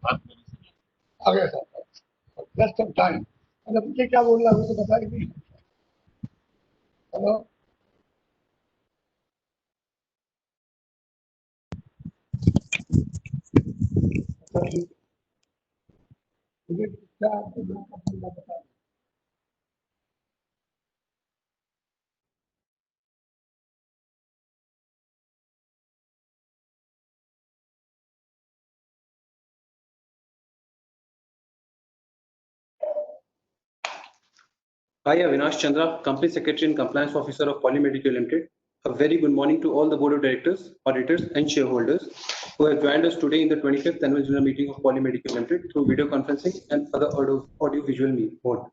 आ गया sir, just of time. मतलब मुझे क्या बोल रहा है वो तो बताया नहीं। हेलो, मुझे क्या बोलना बता। I, Avinash Chandra, Company Secretary and Compliance Officer of Polymedical Limited. A very good morning to all the Board of Directors, auditors, and shareholders who have joined us today in the 25th Annual General Meeting of Polymedical Limited through video conferencing and other audio-visual mode.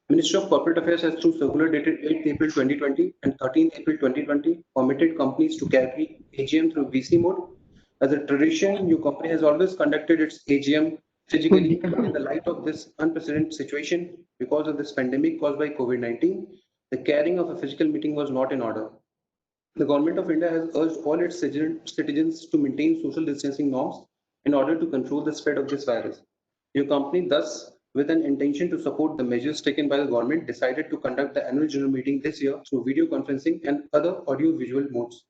Ministry of Corporate Affairs has, through circular dated 8th April 2020 and 13th April 2020, permitted companies to carry AGM through VC mode. As a tradition, your company has always conducted its AGM physically. In the light of this unprecedented situation, because of this pandemic caused by COVID-19, the carrying of a physical meeting was not in order. The Government of India has urged all its citizens to maintain social distancing norms in order to control the spread of this virus. Your company, thus, with an intention to support the measures taken by the government, decided to conduct the annual general meeting this year through video conferencing and other audio-visual modes.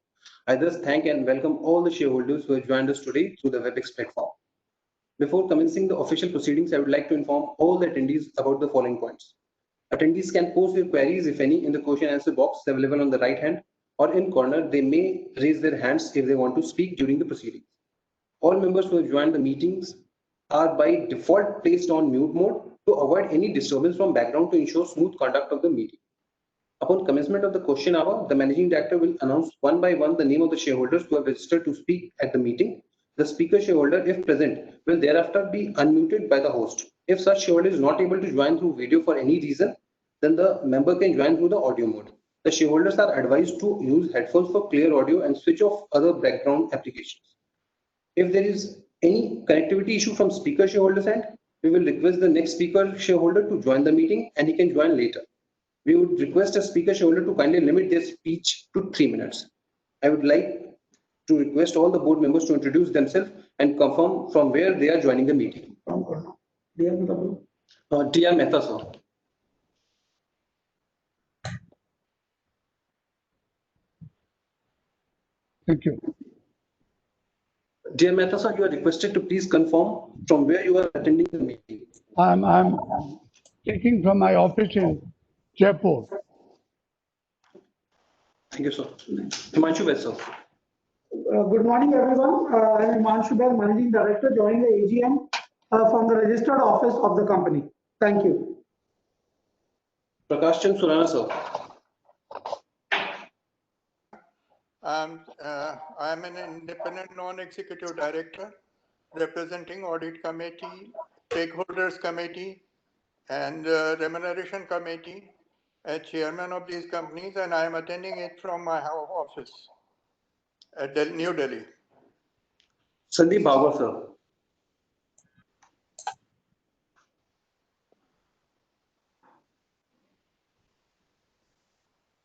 I thus thank and welcome all the shareholders who have joined us today through the WebEx platform. Before commencing the official proceedings, I would like to inform all the attendees about the following points. Attendees can post their queries, if any, in the question and answer box available on the right hand or in corner. They may raise their hands if they want to speak during the proceedings. All members who have joined the meetings are by default placed on mute mode to avoid any disturbance from background to ensure smooth conduct of the meeting. Upon commencement of the question hour, the managing director will announce one by one the name of the shareholders who have registered to speak at the meeting. The speaker shareholder, if present, will thereafter be unmuted by the host. If such shareholder is not able to join through video for any reason, then the member can join through the audio mode. The shareholders are advised to use headphones for clear audio and switch off other background applications. If there is any connectivity issue from speaker shareholder's end, we will request the next speaker shareholder to join the meeting and he can join later. We would request a speaker shareholder to kindly limit their speech to 3 minutes. I would like to request all the board members to introduce themselves and confirm from where they are joining the meeting. T.R. Mehta, sir. Thank you. Dear Mehta, sir, you are requested to please confirm from where you are attending the meeting. I'm taking from my office in Jaipur. Thank you, sir. Himanshu Vaid, sir. Good morning, everyone. I am Himanshu Vaid, Managing Director, joining the AGM from the registered office of the company. Thank you. Prakash Chand Surana, sir. I am an independent non-executive director representing Audit Committee, Stakeholders Committee, and Remuneration Committee as chairman of these companies, and I am attending it from my office at New Delhi. Sandeep Bhagwat, sir.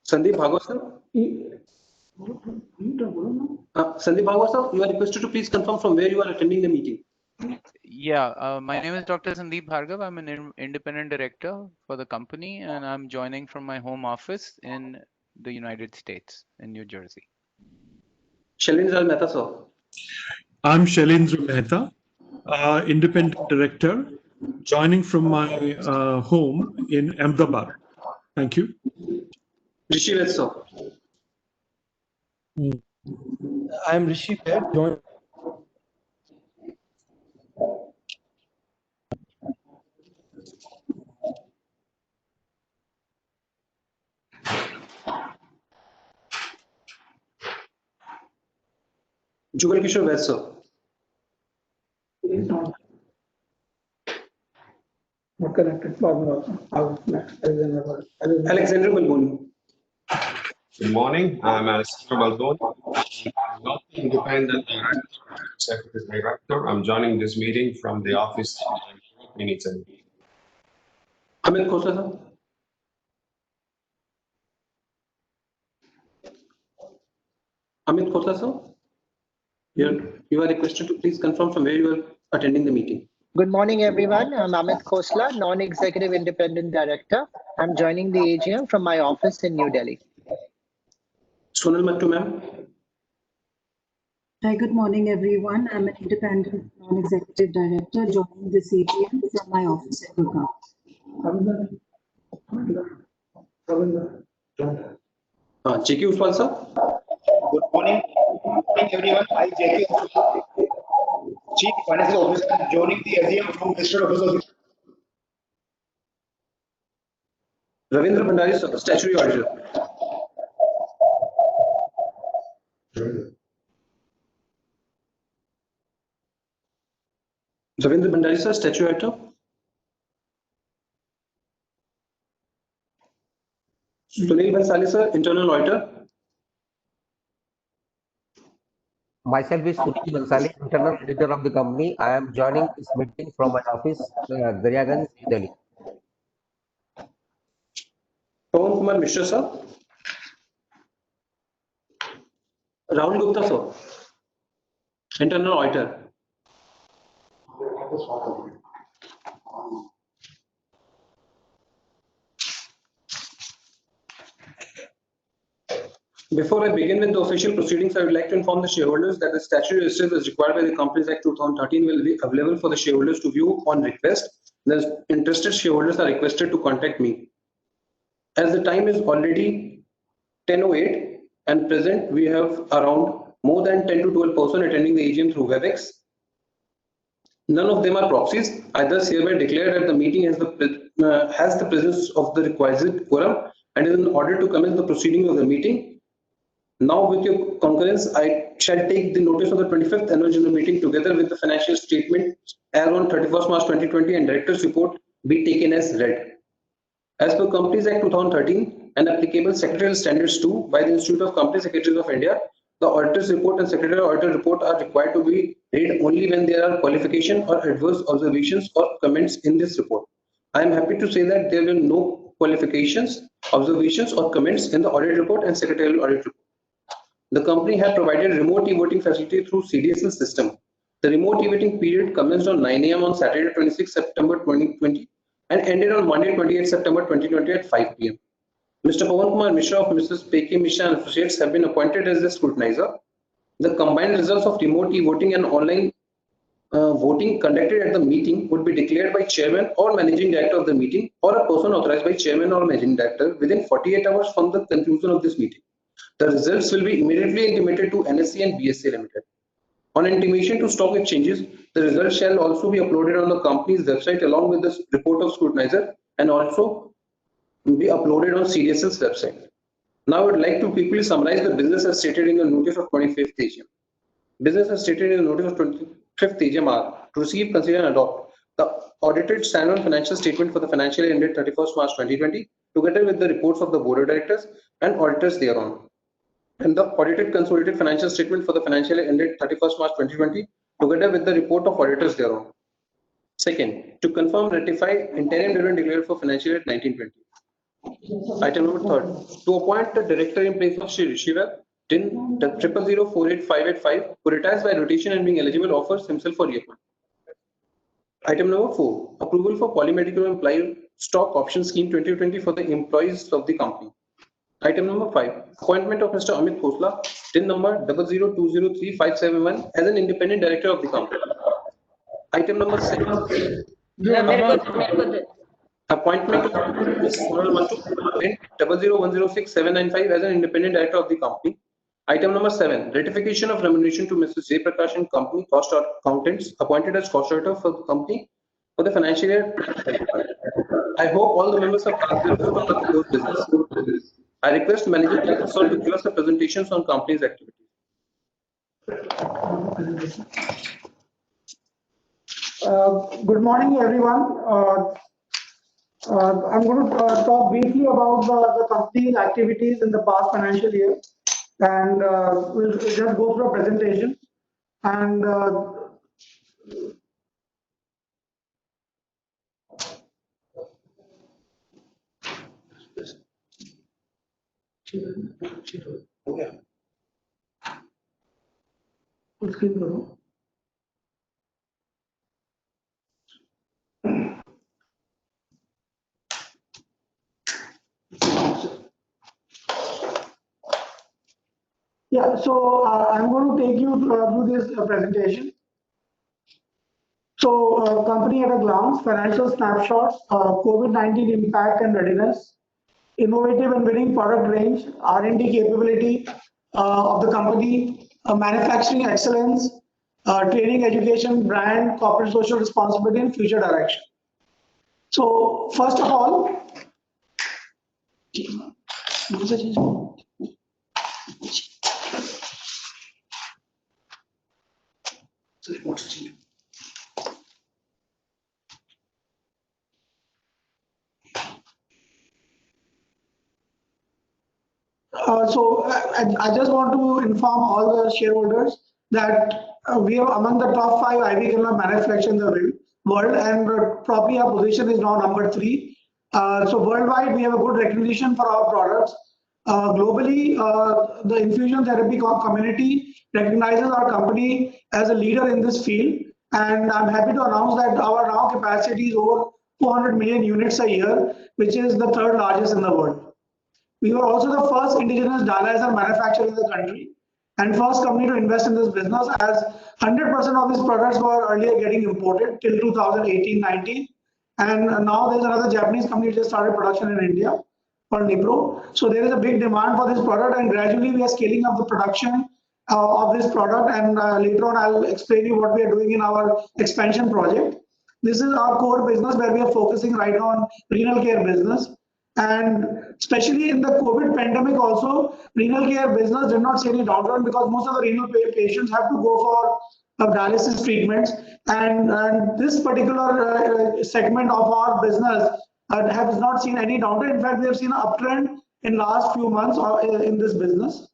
Sandeep Bhagwat, sir. Sandeep Bhagwat, sir, you are requested to please confirm from where you are attending the meeting. Yeah, my name is Dr. Sandeep Bhargav. I'm an independent director for the company, and I'm joining from my home office in the United States, in New Jersey. Shailendra Mehta, sir. I'm Shailendra Mehta, independent director, joining from my home in Ahmedabad. Thank you. Rishi Vaid, sir. I'm Rishi Vaid, joined. Jugal Kishore Vaid, sir. Not connected. Alexander Balboni. Good morning. I'm Alessandro Balboni. I'm not the independent director, executive director. I'm joining this meeting from the office in Italy. Amit Khosla, sir. Amit Khosla, sir. You are requested to please confirm from where you are attending the meeting. Good morning, everyone. I'm Amit Khosla, Non-Executive Independent Director. I'm joining the AGM from my office in New Delhi. Sonal Mattu, ma'am. Hi, good morning, everyone. I'm an independent non-executive director joining this AGM from my office in Gurgaon. J.K. Uswal, sir. Good morning. Good morning, everyone. I, J.K. Uswal, Chief Financial Officer, joining the AGM from District Office of Ravindra Bhandari, sir, Statutory Auditor. Ravindra Bhandari, sir, Statutory Auditor. Sunil Bhansali, sir, Internal Auditor. Myself is Sunil Bansali, internal auditor of the company. I am joining this meeting from my office, Daryaganj, New Delhi. Pawan Kumar Mishra, sir. Rahul Gupta, sir, Internal Auditor. Before I begin with the official proceedings, I would like to inform the shareholders that the statutory registers as required by the Companies Act 2013 will be available for the shareholders to view on request. The interested shareholders are requested to contact me. As the time is already 10:08 and present, we have around more than 10 to 12 persons attending the AGM through WebEx. None of them are proxies. I thus hereby declare that the meeting has the presence of the requisite quorum and is in order to commence the proceeding of the meeting. Now, with your concurrence, I shall take the notice of the 25th annual general meeting together with the financial statement as on 31st March 2020 and director's report be taken as read. As per Companies Act 2013 and applicable secretarial standards too by the Institute of Company Secretaries of India, the auditor's report and secretarial auditor report are required to be read only when there are qualification or adverse observations or comments in this report. I am happy to say that there were no qualifications, observations or comments in the audit report and secretarial audit report. The company had provided remote e-voting facility through CDSL system. The remote e-voting period commenced on 9 a.m. on Saturday 26 September 2020 and ended on Monday 28 September 2020 at 5 p.m. Mr. Pawan Kumar Mishra of Mrs. P.K. Mishra and Associates have been appointed as the scrutinizer. The combined results of remote e-voting and online voting conducted at the meeting would be declared by chairman or managing director of the meeting or a person authorized by chairman or managing director within 48 hours from the conclusion of this meeting. The results will be immediately intimated to NSE and BSE Limited. On intimation to stock exchanges, the results shall also be uploaded on the company's website along with the report of scrutinizer and also be uploaded on CDSL's website. Now I would like to quickly summarize the business as stated in the notice of 25th AGM. Business as stated in the notice of 25th AGM are to receive, consider and adopt the audited standalone financial statement for the financial year ended 31st March 2020 together with the reports of the board of directors and auditors thereon. And the audited consolidated financial statement for the financial year ended 31st March 2020 together with the report of auditors thereon. Second, to confirm, ratify interim dividend declared for financial year 1920. Item number third, to appoint the director in place of Shri Rishiver, DIN 000485885, who retires by rotation and being eligible offers himself for reappointment. Item number 4, approval for Polymedical Employee Stock Option Scheme 2020 for the employees of the company. Item number 5, appointment of Mr. Amit Khosla, DIN number 00203571 as an independent director of the company. Item number 6, appointment of Ms. Sonal Mattu, DIN 00106795 as an independent director of the company. Item number 7, ratification of remuneration to Mrs. J. Prakash and Company Cost Accountants appointed as cost auditor for the company for the financial year. I hope all the members have contributed on the proposed business. I request Managing Director Sir to give us the presentations on company's activities. Good morning, everyone. I'm going to talk briefly about the company's activities in the past financial year, and we'll just go through a presentation. And full screen करो. Yeah, so I'm going to take you through this presentation. So, company at a glance, financial snapshots, COVID-19 impact and readiness, innovative and winning product range, R&D capability of the company, manufacturing excellence, training, education, brand, corporate social responsibility, and future direction. So, first of all, I just want to inform all the shareholders that we are among the top 5 IV cannula manufacturers in the world, and probably our position is now number 3. So worldwide, we have a good recognition for our products. Globally, the infusion therapy community recognizes our company as a leader in this field, and I'm happy to announce that our now capacity is over 400 million units a year, which is the 3rd largest in the world. We were also the first indigenous dialyzer manufacturer in the country and first company to invest in this business, as 100% of these products were earlier getting imported till 2018-19. And now there's another Japanese company which just started production in India called Nipro. So there is a big demand for this product, and gradually we are scaling up the production of this product. And later on, I'll explain you what we are doing in our expansion project. This is our core business where we are focusing right now on renal care business. And especially in the COVID pandemic also, renal care business did not see any downturn because most of the renal patients have to go for dialysis treatments. And this particular segment of our business has not seen any downturn. In fact, we have seen an uptrend in last few months in this business.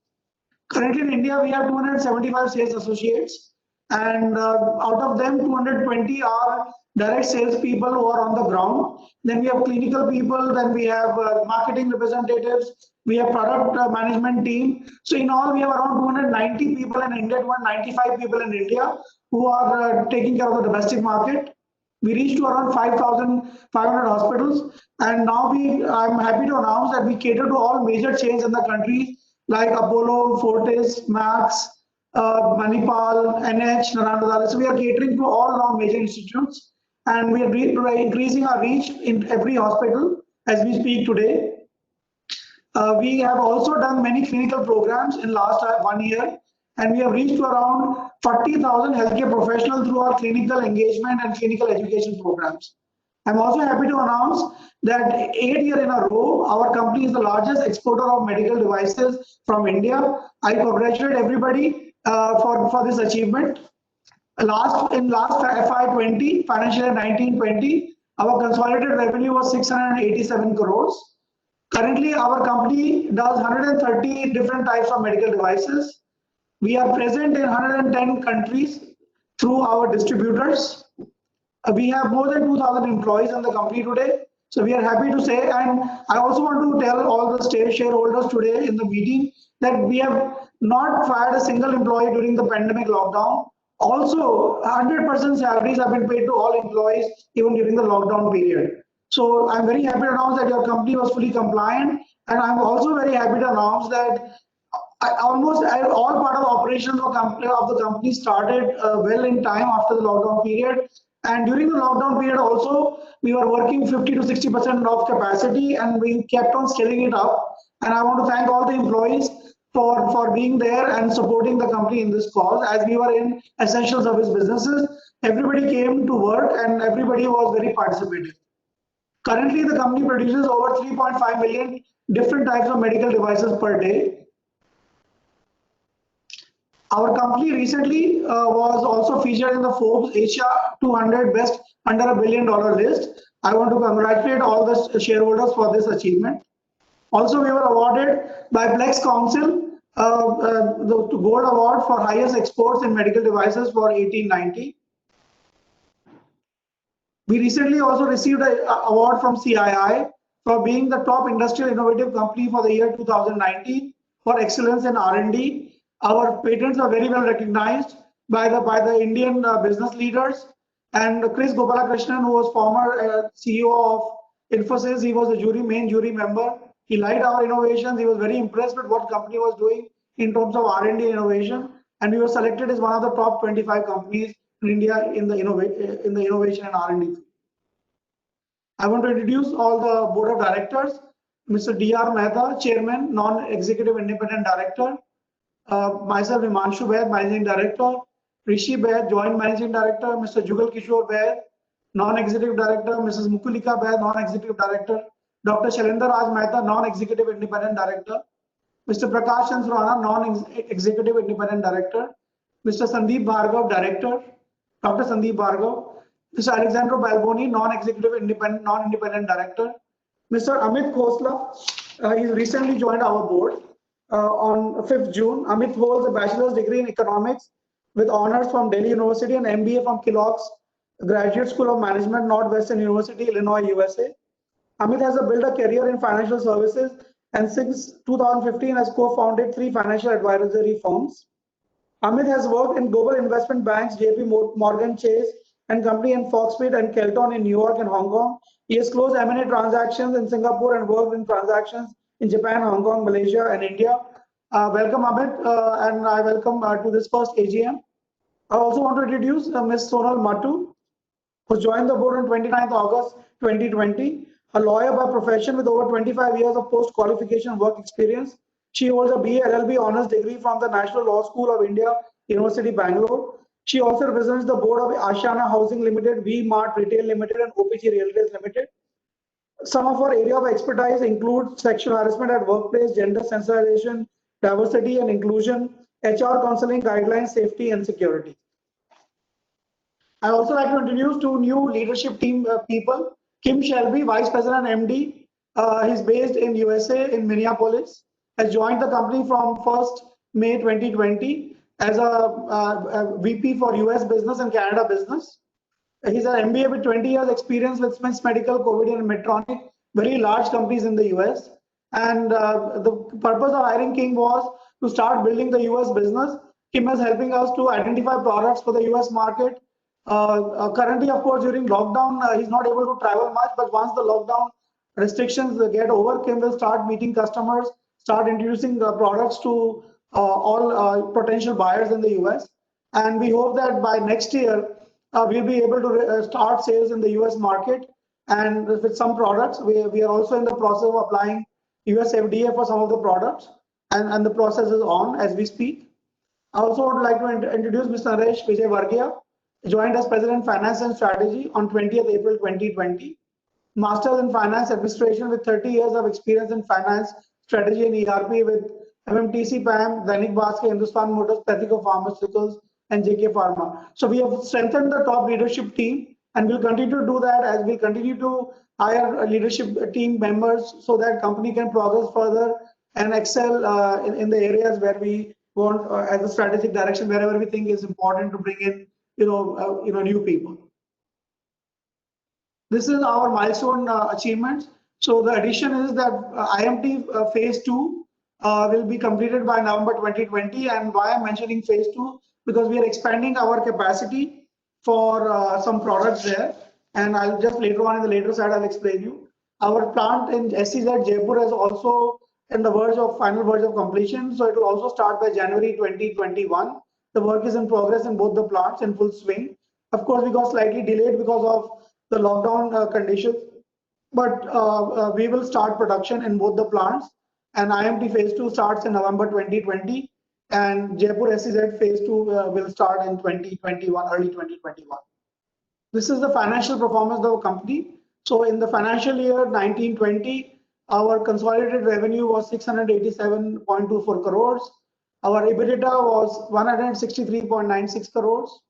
Currently in India, we have 275 sales associates, and out of them, 220 are direct sales people who are on the ground. Then we have clinical people, then we have marketing representatives, we have product management team. So in all, we have around 290 people in India, 295 people in India who are taking care of the domestic market. We reached to around 5,500 hospitals, and now I'm happy to announce that we cater to all major chains in the country like Apollo, Fortis, Max, Manipal, NH, Narayana. So we are catering to all now major institutes, and we are increasing our reach in every hospital as we speak today. We have also done many clinical programs in last 1 year, and we have reached to around 40,000 healthcare professionals through our clinical engagement and clinical education programs. I'm also happy to announce that 8 years in a row, our company is the largest exporter of medical devices from India. I congratulate everybody for this achievement. In last FY20, financial year 19-20, our consolidated revenue was 687 crores. Currently, our company does 130 different types of medical devices. We are present in 110 countries through our distributors. We have more than 2,000 employees in the company today. So we are happy to say, and I also want to tell all the shareholders today in the meeting that we have not fired a single employee during the pandemic lockdown. Also, 100% salaries have been paid to all employees even during the lockdown period. So I'm very happy to announce that your company was fully compliant, and I'm also very happy to announce that almost all part of the operations of the company started well in time after the lockdown period. And during the lockdown period also, we were working 50 to 60% of capacity, and we kept on scaling it up. And I want to thank all the employees for being there and supporting the company in this cause. As we were in essential service businesses, everybody came to work and everybody was very participative. Currently, the company produces over 3.5 million different types of medical devices per day. Our company recently was also featured in the Forbes Asia 200 Best Under $1 Billion list. I want to congratulate all the shareholders for this achievement. Also, we were awarded by Plex Council the Gold Award for highest exports in medical devices for 1890. We recently also received an award from CII for being the top industrial innovative company for the year 2019 for excellence in R&D. Our patents are very well recognized by the Indian business leaders. And Chris Gopalakrishnan, who was former CEO of Infosys, he was the main jury member. He liked our innovations. He was very impressed with what company was doing in terms of R&D innovation, and we were selected as one of the top 25 companies in India in the innovation and R&D. I want to introduce all the board of directors. Mr. D.R. Mehta, Chairman, Non-Executive Independent Director. Myself, Himanshu Baid, Managing Director. Rishi Baid, Joint Managing Director. Mr. Jugal Kishore Baid, Non-Executive Director. Mrs. Mukulika Baid, Non-Executive Director. Dr. Shailendra Raj Mehta, Non-Executive Independent Director. Mr. Prakash Chandra Rana, Non-Executive Independent Director. Mr. Sandeep Bhargav, Director. Dr. Sandeep Bhargav. Mr. Alexandro Balboni, non-independent director. Mr. Amit Khosla, he's recently joined our board on 5th June. Amit holds a bachelor's degree in economics with honors from Delhi University and MBA from Kellogg's Graduate School of Management, Northwestern University, Illinois, USA. Amit has built a career in financial services and since 2015 has co-founded 3 financial advisory firms. Amit has worked in global investment banks, JP Morgan Chase and Company and Fox Street and Kelton in New York and Hong Kong. He has closed M&A transactions in Singapore and worked in transactions in Japan, Hong Kong, Malaysia and India. Welcome Amit and I welcome to this first AGM. I also want to introduce Ms. Sonal Mattu, who joined the board on 29th August 2020, a lawyer by profession with over 25 years of post-qualification work experience. She holds a BA LLB honors degree from the National Law School of India, University Bangalore. She also represents the board of Ashiana Housing Limited, V-Mart Retail Limited and OPG Realtors Limited. Some of her area of expertise include sexual harassment at workplace, gender sensitization, diversity and inclusion, HR counseling guidelines, safety and security. I also like to introduce 2 new leadership team people. Kim Shelby, Vice President MD, he's based in USA in Minneapolis, has joined the company from 1st May 2020 as a VP for US business and Canada business. He's an MBA with 20 years experience with Smiths Medical, COVID and Medtronic, very large companies in the US. And the purpose of hiring Kim was to start building the US business. Kim is helping us to identify products for the US market. Currently, of course, during lockdown, he's not able to travel much, but once the lockdown restrictions get over, Kim will start meeting customers, start introducing the products to all potential buyers in the US. And we hope that by next year, we'll be able to start sales in the US market. And with some products, we are also in the process of applying US FDA for some of the products. And the process is on as we speak. I also would like to introduce Mr. Naresh Vijay Varghia, joined as President Finance and Strategy on 20th April 2020. Masters in Finance Administration with 30 years of experience in finance, strategy and ERP with MMTC PAM, Dainik Bhaskar, Hindustan Motors, Pethico Pharmaceuticals and JK Pharma. So we have strengthened the top leadership team and we'll continue to do that as we continue to hire leadership team members so that company can progress further and excel in the areas where we want as a strategic direction, wherever we think is important to bring in new people. This is our milestone achievements. So the addition is that IMT phase 2 will be completed by November 2020. And why I'm mentioning phase 2? Because we are expanding our capacity for some products there. And I'll just later on in the later slide, I'll explain you. Our plant in SEZ Jaipur is also in the final verge of completion. So it will also start by January 2021. The work is in progress in both the plants in full swing. Of course, we got slightly delayed because of the lockdown conditions, but we will start production in both the plants. And IMT phase 2 starts in November 2020, and Jaipur SEZ phase 2 will start in 2021, early 2021. This is the financial performance of the company. So in the financial year 1920, our consolidated revenue was 687.24 crores. Our EBITDA was 163.96 crores.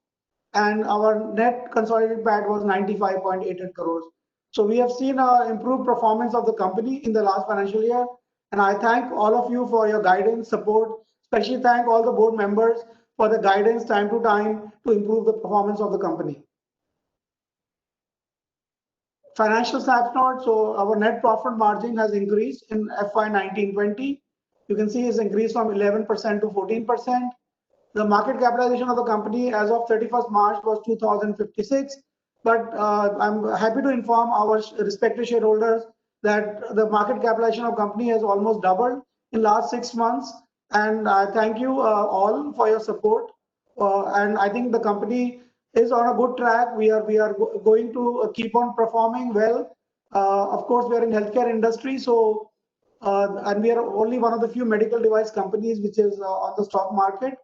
And our net consolidated PAT was 95.88 crores. So we have seen improved performance of the company in the last financial year. And I thank all of you for your guidance, support, especially thank all the board members for the guidance time to time to improve the performance of the company. Financial snapshot. So our net profit margin has increased in FY 19-20. You can see it's increased from 11% to 14%. The market capitalization of the company as of 31st March was 2056. But I'm happy to inform our respected shareholders that the market capitalization of company has almost doubled in last 6 months. And I thank you all for your support. And I think the company is on a good track. We are going to keep on performing well. Of course, we are in healthcare industry, so and we are only one of the few medical device companies which is on the stock market.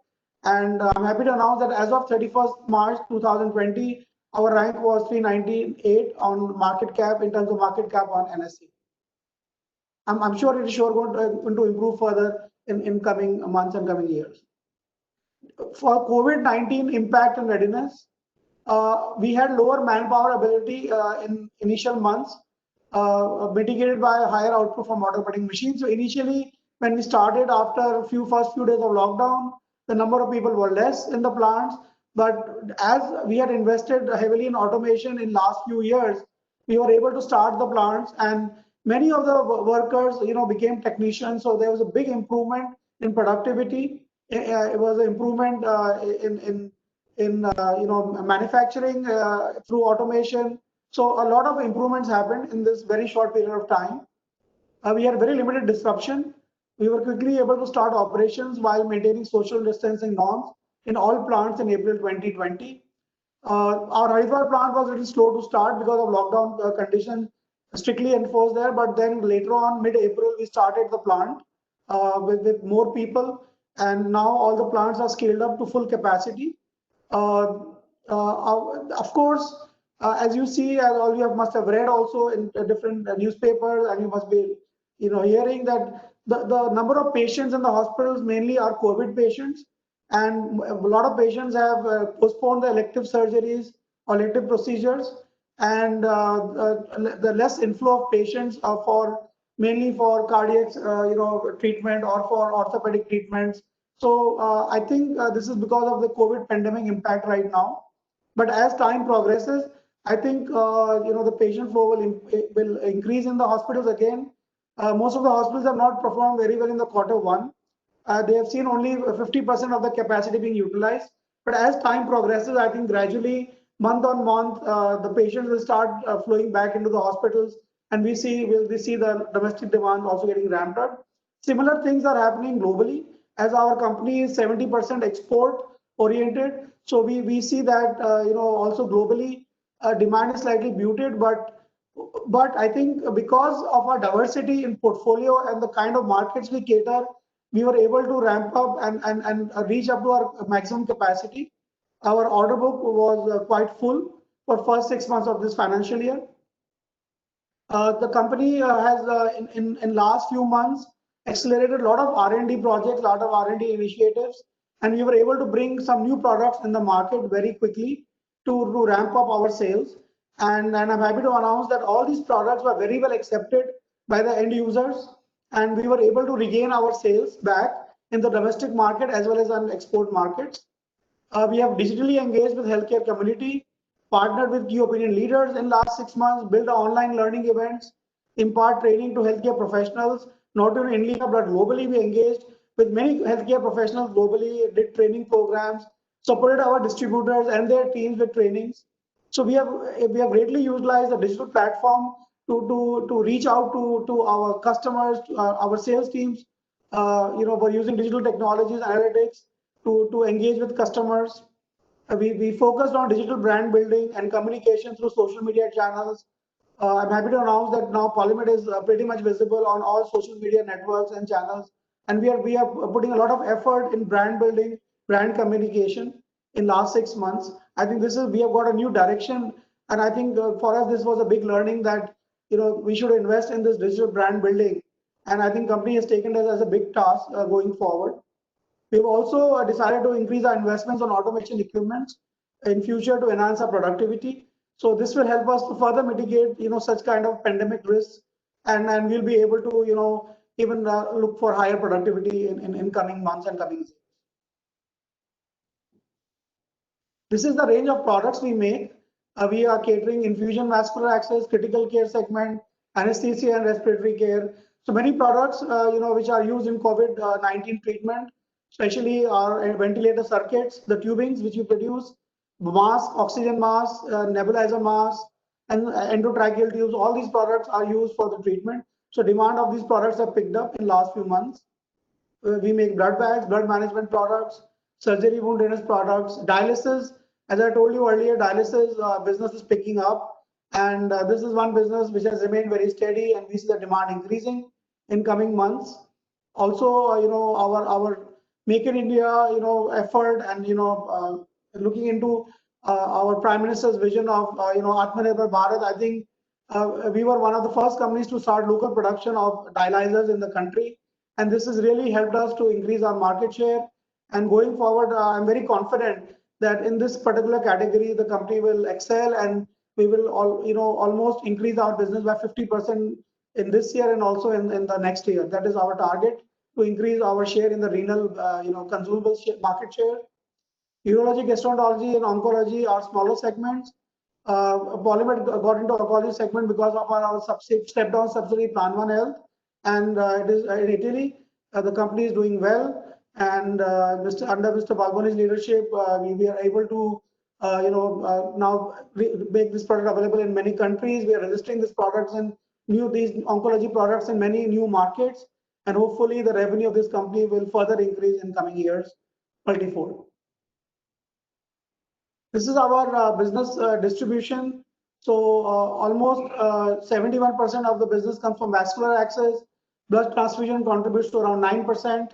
And I'm happy to announce that as of 31st March 2020, our rank was 398 on market cap in terms of market cap on NSE. I'm sure it is going to improve further in coming months and coming years. For COVID-19 impact and readiness, we had lower manpower ability in initial months, mitigated by a higher output from automating machines. So initially, when we started after first few days of lockdown, the number of people were less in the plants. But as we had invested heavily in automation in last few years, we were able to start the plants, and many of the workers, became technicians. So there was a big improvement in productivity. It was an improvement in manufacturing through automation. So a lot of improvements happened in this very short period of time. We had very limited disruption. We were quickly able to start operations while maintaining social distancing norms in all plants in April 2020. Our Haridwar plant was a little slow to start because of lockdown conditions strictly enforced there. But then later on, mid-April, we started the plant with more people. And now all the plants are scaled up to full capacity. Of course, as you see, as all you must have read also in different newspapers, and you must be, hearing that the number of patients in the hospitals mainly are COVID patients, and a lot of patients have postponed the elective surgeries or elective procedures, and the less inflow of patients are mainly for cardiac, treatment or for orthopedic treatments. So I think this is because of the COVID pandemic impact right now. But as time progresses, I think the patient flow will increase in the hospitals again. Most of the hospitals have not performed very well in the Q1. They have seen only 50% of the capacity being utilized. But as time progresses, I think gradually, month on month, the patients will start flowing back into the hospitals, and we'll see the domestic demand also getting ramped up. Similar things are happening globally, as our company is 70% export oriented. So we see that also globally demand is slightly muted, but I think because of our diversity in portfolio and the kind of markets we cater, we were able to ramp up and reach up to our maximum capacity. Our order book was quite full for first 6 months of this financial year. The company has in last few months accelerated a lot of R&D projects, a lot of R&D initiatives, and we were able to bring some new products in the market very quickly to ramp up our sales. And I'm happy to announce that all these products were very well accepted by the end users, and we were able to regain our sales back in the domestic market as well as on export markets. We have digitally engaged with healthcare community, partnered with key opinion leaders in last 6 months, built online learning events, impart training to healthcare professionals, not only in India, but globally. We engaged with many healthcare professionals globally, did training programs, supported our distributors and their teams with trainings. So we have greatly utilized the digital platform to reach out to our customers, our sales teams, for using digital technologies, analytics to engage with customers. We focused on digital brand building and communication through social media channels. I'm happy to announce that now Polymed is pretty much visible on all social media networks and channels, and we are putting a lot of effort in brand building, brand communication in last 6 months. I think we have got a new direction, and I think for us this was a big learning that we should invest in this digital brand building, and I think company has taken this as a big task going forward. We've also decided to increase our investments on automation equipment in future to enhance our productivity. So this will help us to further mitigate, such kind of pandemic risks, and we'll be able to, even look for higher productivity in coming months and coming years. This is the range of products we make. We are catering infusion, vascular access, critical care segment, anesthesia and respiratory care. So many products, which are used in COVID-19 treatment, especially our ventilator circuits, the tubings which we produce, mask, oxygen mask, nebulizer mask, and endotracheal tubes. All these products are used for the treatment. So demand of these products have picked up in last few months. we make blood bags, blood management products, surgery wound drainage products, dialysis. As I told you earlier, dialysis business is picking up, and this is one business which has remained very steady, and we see the demand increasing in coming months. Also, our Make in India, effort, and looking into our Prime Minister's vision of Atmanirbhar Bharat. I think we were one of the first companies to start local production of dialyzers in the country, and this has really helped us to increase our market share. And going forward, I'm very confident that in this particular category, the company will excel, and we will almost increase our business by 50% in this year and also in the next year. That is our target, to increase our share in the renal consumables market share. Urology, gastroenterology, and oncology are smaller segments. Polymed got into oncology segment because of our step-down subsidiary Plan One Health, and it is in Italy. The company is doing well, and under Mr. Balboni's leadership, we are able to now make this product available in many countries. We are registering these products and these oncology products in many new markets, and hopefully the revenue of this company will further increase in coming years, multifold. This is our business distribution. So almost 71% of the business comes from vascular access. Blood transfusion contributes to around 9%.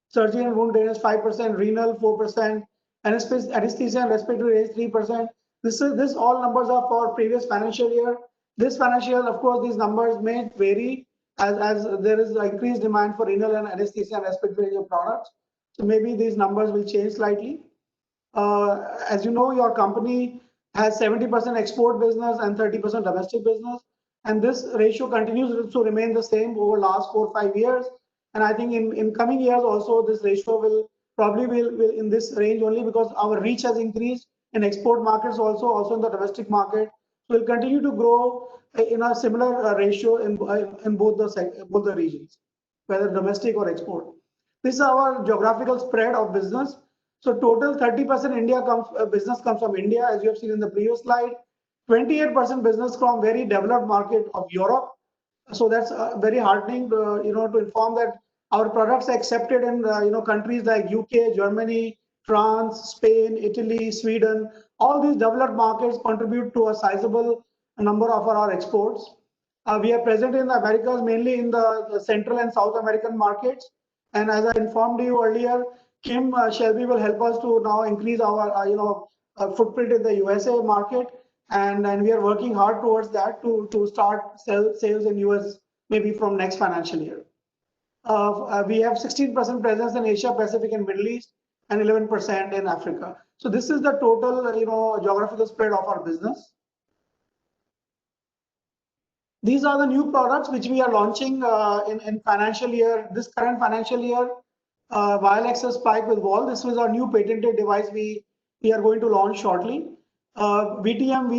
Surgery and wound drainage 5%. Renal 4%. Anesthesia and respiratory is 3%. This all numbers are for previous financial year. This financial year, of course, these numbers may vary as there is increased demand for renal and anesthesia and respiratory products. So maybe these numbers will change slightly. As you know, your company has 70% export business and 30% domestic business, and this ratio continues to remain the same over last 4 or 5 years. And I think in coming years also this ratio will probably will in this range only because our reach has increased in export markets, also in the domestic market. So we'll continue to grow in a similar ratio in both the regions, whether domestic or export. This is our geographical spread of business. So total 30% business comes from India, as you have seen in the previous slide. 28% business from very developed market of Europe. So that's very heartening, to inform that our products are accepted in countries like UK, Germany, France, Spain, Italy, Sweden. All these developed markets contribute to a sizable number of our exports. We are present in the Americas, mainly in the Central and South American markets. And as I informed you earlier, Kim Shelby will help us to now increase our footprint in the USA market, and we are working hard towards that to start sales in US maybe from next financial year. We have 16% presence in Asia Pacific and Middle East, and 11% in Africa. So this is the total geographical spread of our business. These are the new products which we are launching in financial year, this current financial year. Vial Access Spike with Wall. This was our new patented device we are going to launch shortly. VTM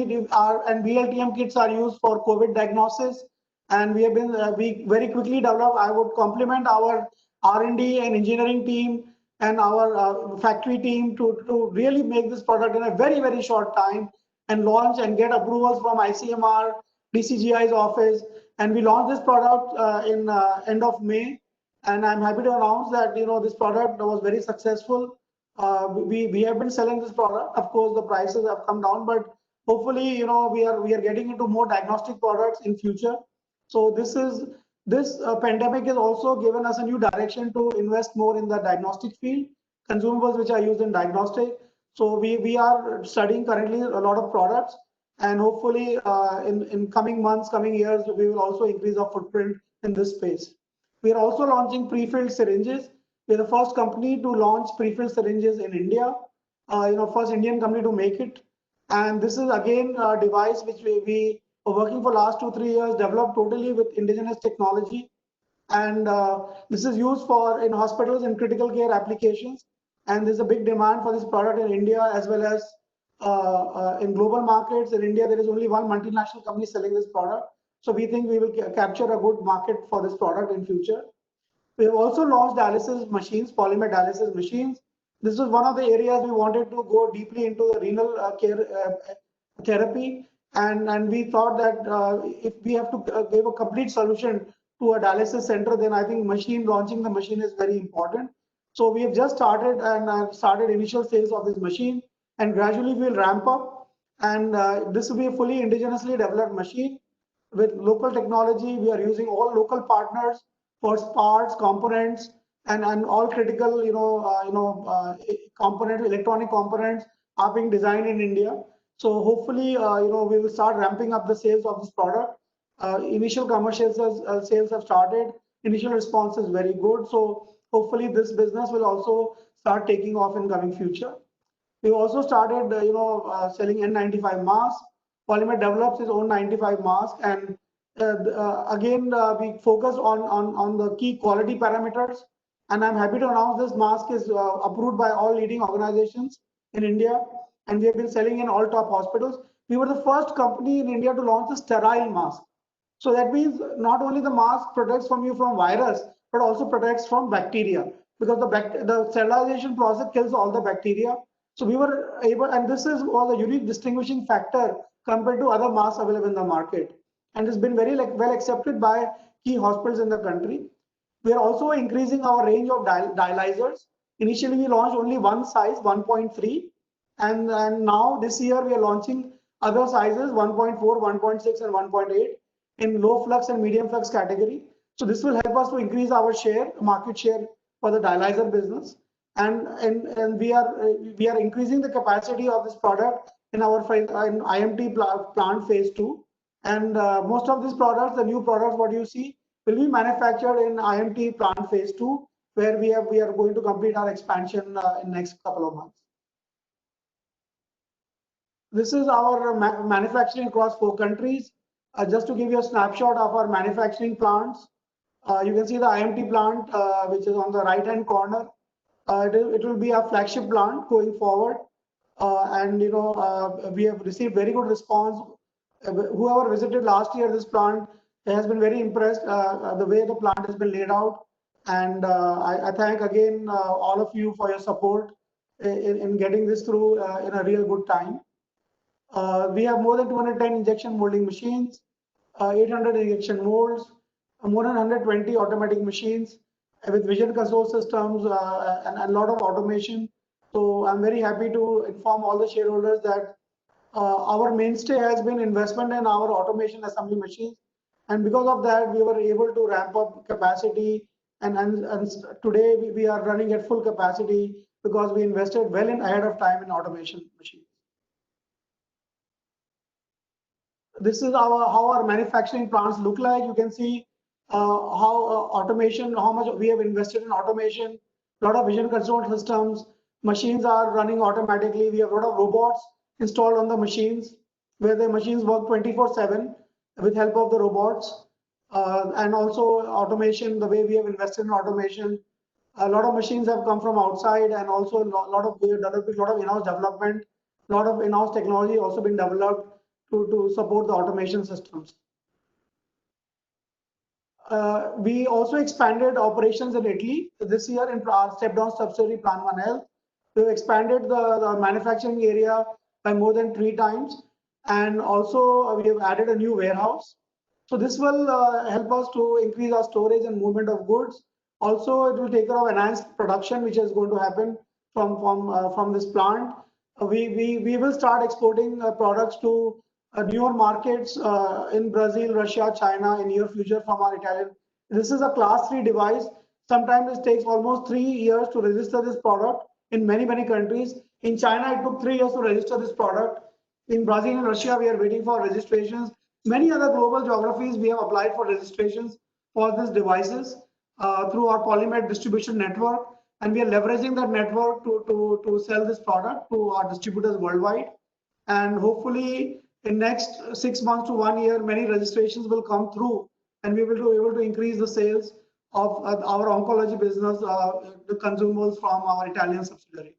and VLTM kits are used for COVID diagnosis, and we have been we very quickly developed. I would compliment our R&D and engineering team and our factory team to really make this product in a very, very short time and launch and get approvals from ICMR, DCGI's office, and we launched this product in end of May. And I'm happy to announce that this product was very successful. We have been selling this product. Of course, the prices have come down, but hopefully, we are getting into more diagnostic products in future. So this pandemic has also given us a new direction to invest more in the diagnostic field, consumables which are used in diagnostic. So we are studying currently a lot of products, and hopefully in coming months, coming years, we will also increase our footprint in this space. We are also launching pre-filled syringes. We're the first company to launch pre-filled syringes in India. First Indian company to make it. And this is again a device which we are working for last 2-3 years, developed totally with indigenous technology. And this is used in hospitals and critical care applications. And there's a big demand for this product in India as well as in global markets. In India, there is only one multinational company selling this product. So we think we will capture a good market for this product in future. We have also launched dialysis machines, polymer dialysis machines. This was one of the areas we wanted to go deeply into the renal care therapy. And we thought that if we have to give a complete solution to a dialysis center, then I think launching the machine is very important. So we have just started and started initial sales of this machine, and gradually we will ramp up. And this will be a fully indigenously developed machine with local technology. We are using all local partners for parts, components, and all critical, electronic components are being designed in India. So hopefully, we will start ramping up the sales of this product. Initial commercial sales have started. Initial response is very good. So hopefully this business will also start taking off in coming future. We also started, selling N95 masks. Polymed develops its own 95 mask, and again we focus on the key quality parameters. And I'm happy to announce this mask is approved by all leading organizations in India, and we have been selling in all top hospitals. We were the first company in India to launch a sterile mask. So that means not only the mask protects you from virus, but also protects from bacteria, because the sterilization process kills all the bacteria. So we were able, and this was a unique distinguishing factor compared to other masks available in the market, and it's been very well accepted by key hospitals in the country. We are also increasing our range of dialyzers. Initially, we launched only one size, 1.3, and now this year we are launching other sizes, 1.4, 1.6, and 1.8 in low flux and medium flux category. So this will help us to increase our market share for the dialyzer business. And we are increasing the capacity of this product in our IMT plant phase 2. And most of these products, the new products, what you see, will be manufactured in IMT plant phase 2, where we are going to complete our expansion in next couple of months. This is our manufacturing across 4 countries. Just to give you a snapshot of our manufacturing plants, you can see the IMT plant, which is on the right-hand corner. It will be a flagship plant going forward, and we have received very good response. Whoever visited last year this plant has been very impressed the way the plant has been laid out, and I thank again all of you for your support in getting this through in a real good time. We have more than 210 injection molding machines, 800 injection molds, more than 120 automatic machines with vision control systems and a lot of automation. So I'm very happy to inform all the shareholders that our mainstay has been investment in our automation assembly machines. And because of that, we were able to ramp up capacity. And today we are running at full capacity because we invested well ahead of time in automation machines. This is how our manufacturing plants look like. You can see how automation, how much we have invested in automation, a lot of vision control systems, machines are running automatically. We have a lot of robots installed on the machines, where the machines work 24/7 with help of the robots. And also automation, the way we have invested in automation. A lot of machines have come from outside, and also we have developed a lot of in-house development, a lot of in-house technology also been developed to support the automation systems. We also expanded operations in Italy this year in our step-down subsidiary Plan One Health. We expanded the manufacturing area by more than 3 times, and also we have added a new warehouse. So this will help us to increase our storage and movement of goods. Also, it will take care of enhanced production, which is going to happen from this plant. We will start exporting products to newer markets in Brazil, Russia, China in near future from our Italian. This is a class 3 device. Sometimes it takes almost 3 years to register this product in many countries. In China, it took 3 years to register this product. In Brazil and Russia, we are waiting for registrations. Many other global geographies, we have applied for registrations for these devices through our Polymed distribution network. And we are leveraging that network to sell this product to our distributors worldwide. And hopefully, in next 6 months to 1 year, many registrations will come through, and we will be able to increase the sales of our oncology business, the consumables from our Italian subsidiary.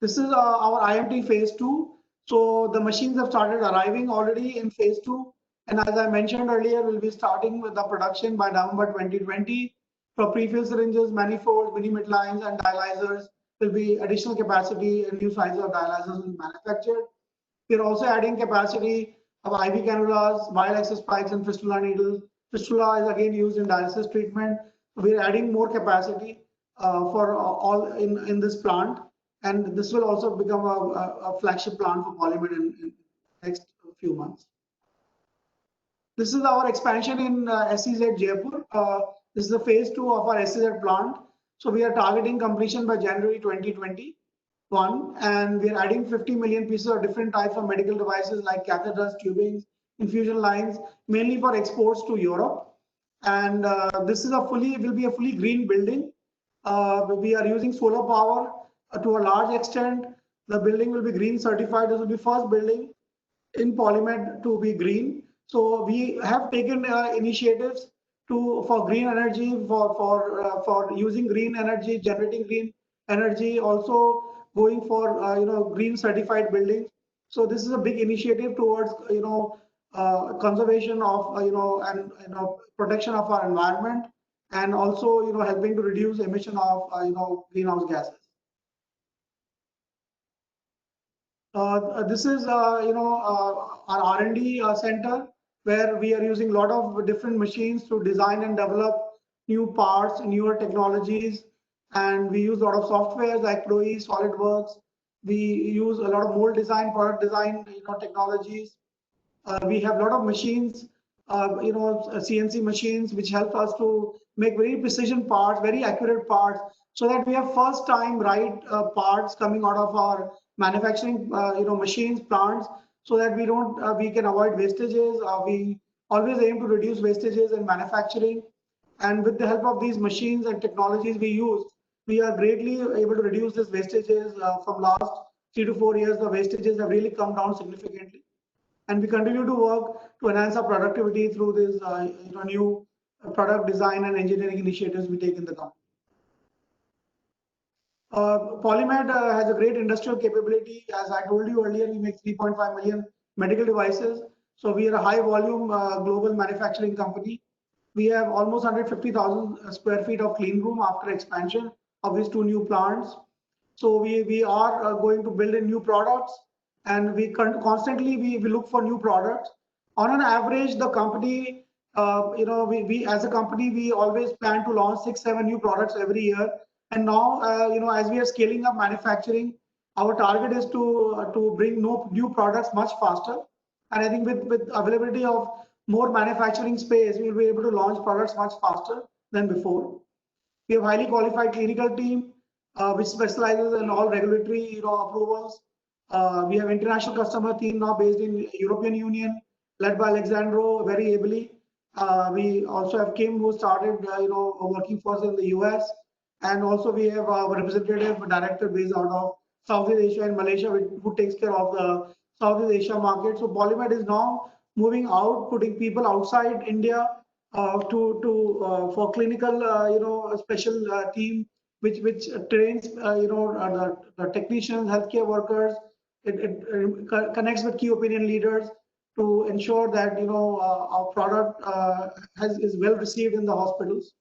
This is our IMT phase 2. So the machines have started arriving already in phase 2. And as I mentioned earlier, we'll be starting with the production by November 2020 for pre-filled syringes, manifolds, mini-mid lines, and dialyzers. Will be additional capacity and new sizes of dialyzers will be manufactured. We're also adding capacity of IV cannulas, vial access pipes, and fistula needles. Fistula is again used in dialysis treatment. We are adding more capacity for all in this plant, and this will also become a flagship plant for Polymed in next few months. This is our expansion in SEZ Jaipur. This is the phase 2 of our SEZ plant. So we are targeting completion by January 2021, and we are adding 50 million pieces of different types of medical devices like catheters, tubings, infusion lines, mainly for exports to Europe. And this is will be a fully green building. We are using solar power to a large extent. The building will be green certified. This will be first building in Polymed to be green. So we have taken initiatives for green energy, for using green energy, generating green energy, also going for green certified buildings. So this is a big initiative towards conservation of and protection of our environment, and also helping to reduce emission of greenhouse gases. This is our R&D center, where we are using a lot of different machines to design and develop new parts, newer technologies, and we use a lot of software like Chloe, SolidWorks. We use a lot of mold design, product design, technologies. We have a lot of machines, CNC machines, which help us to make very precision parts, very accurate parts, so that we have first time right parts coming out of our manufacturing, machines, plants, so that we can avoid wastages. We always aim to reduce wastages in manufacturing. And with the help of these machines and technologies we use, we are greatly able to reduce these wastages. From last 3 to 4 years, the wastages have really come down significantly. And we continue to work to enhance our productivity through this new product design and engineering initiatives we take in the company. Polymed has a great industrial capability. As I told you earlier, we make 3.5 million medical devices. So we are a high volume global manufacturing company. We have almost 150,000 square feet of clean room after expansion of these 2 new plants. So we are going to build in new products, and we constantly we look for new products. On an average, the company, we as a company, we always plan to launch 6-7 new products every year. And now, as we are scaling up manufacturing, our target is to bring new products much faster. And I think with availability of more manufacturing space, we will be able to launch products much faster than before. We have highly qualified clinical team, which specializes in all regulatory approvals. We have international customer team now based in European Union, led by Alexandro very ably. We also have Kim, who started working for us in the US. And also we have our representative director based out of Southeast Asia and Malaysia, who takes care of the Southeast Asia market. So Polymed is now moving out, putting people outside India for clinical, special team, which trains, the technicians, healthcare workers. It connects with key opinion leaders to ensure that our product is well received in the hospitals.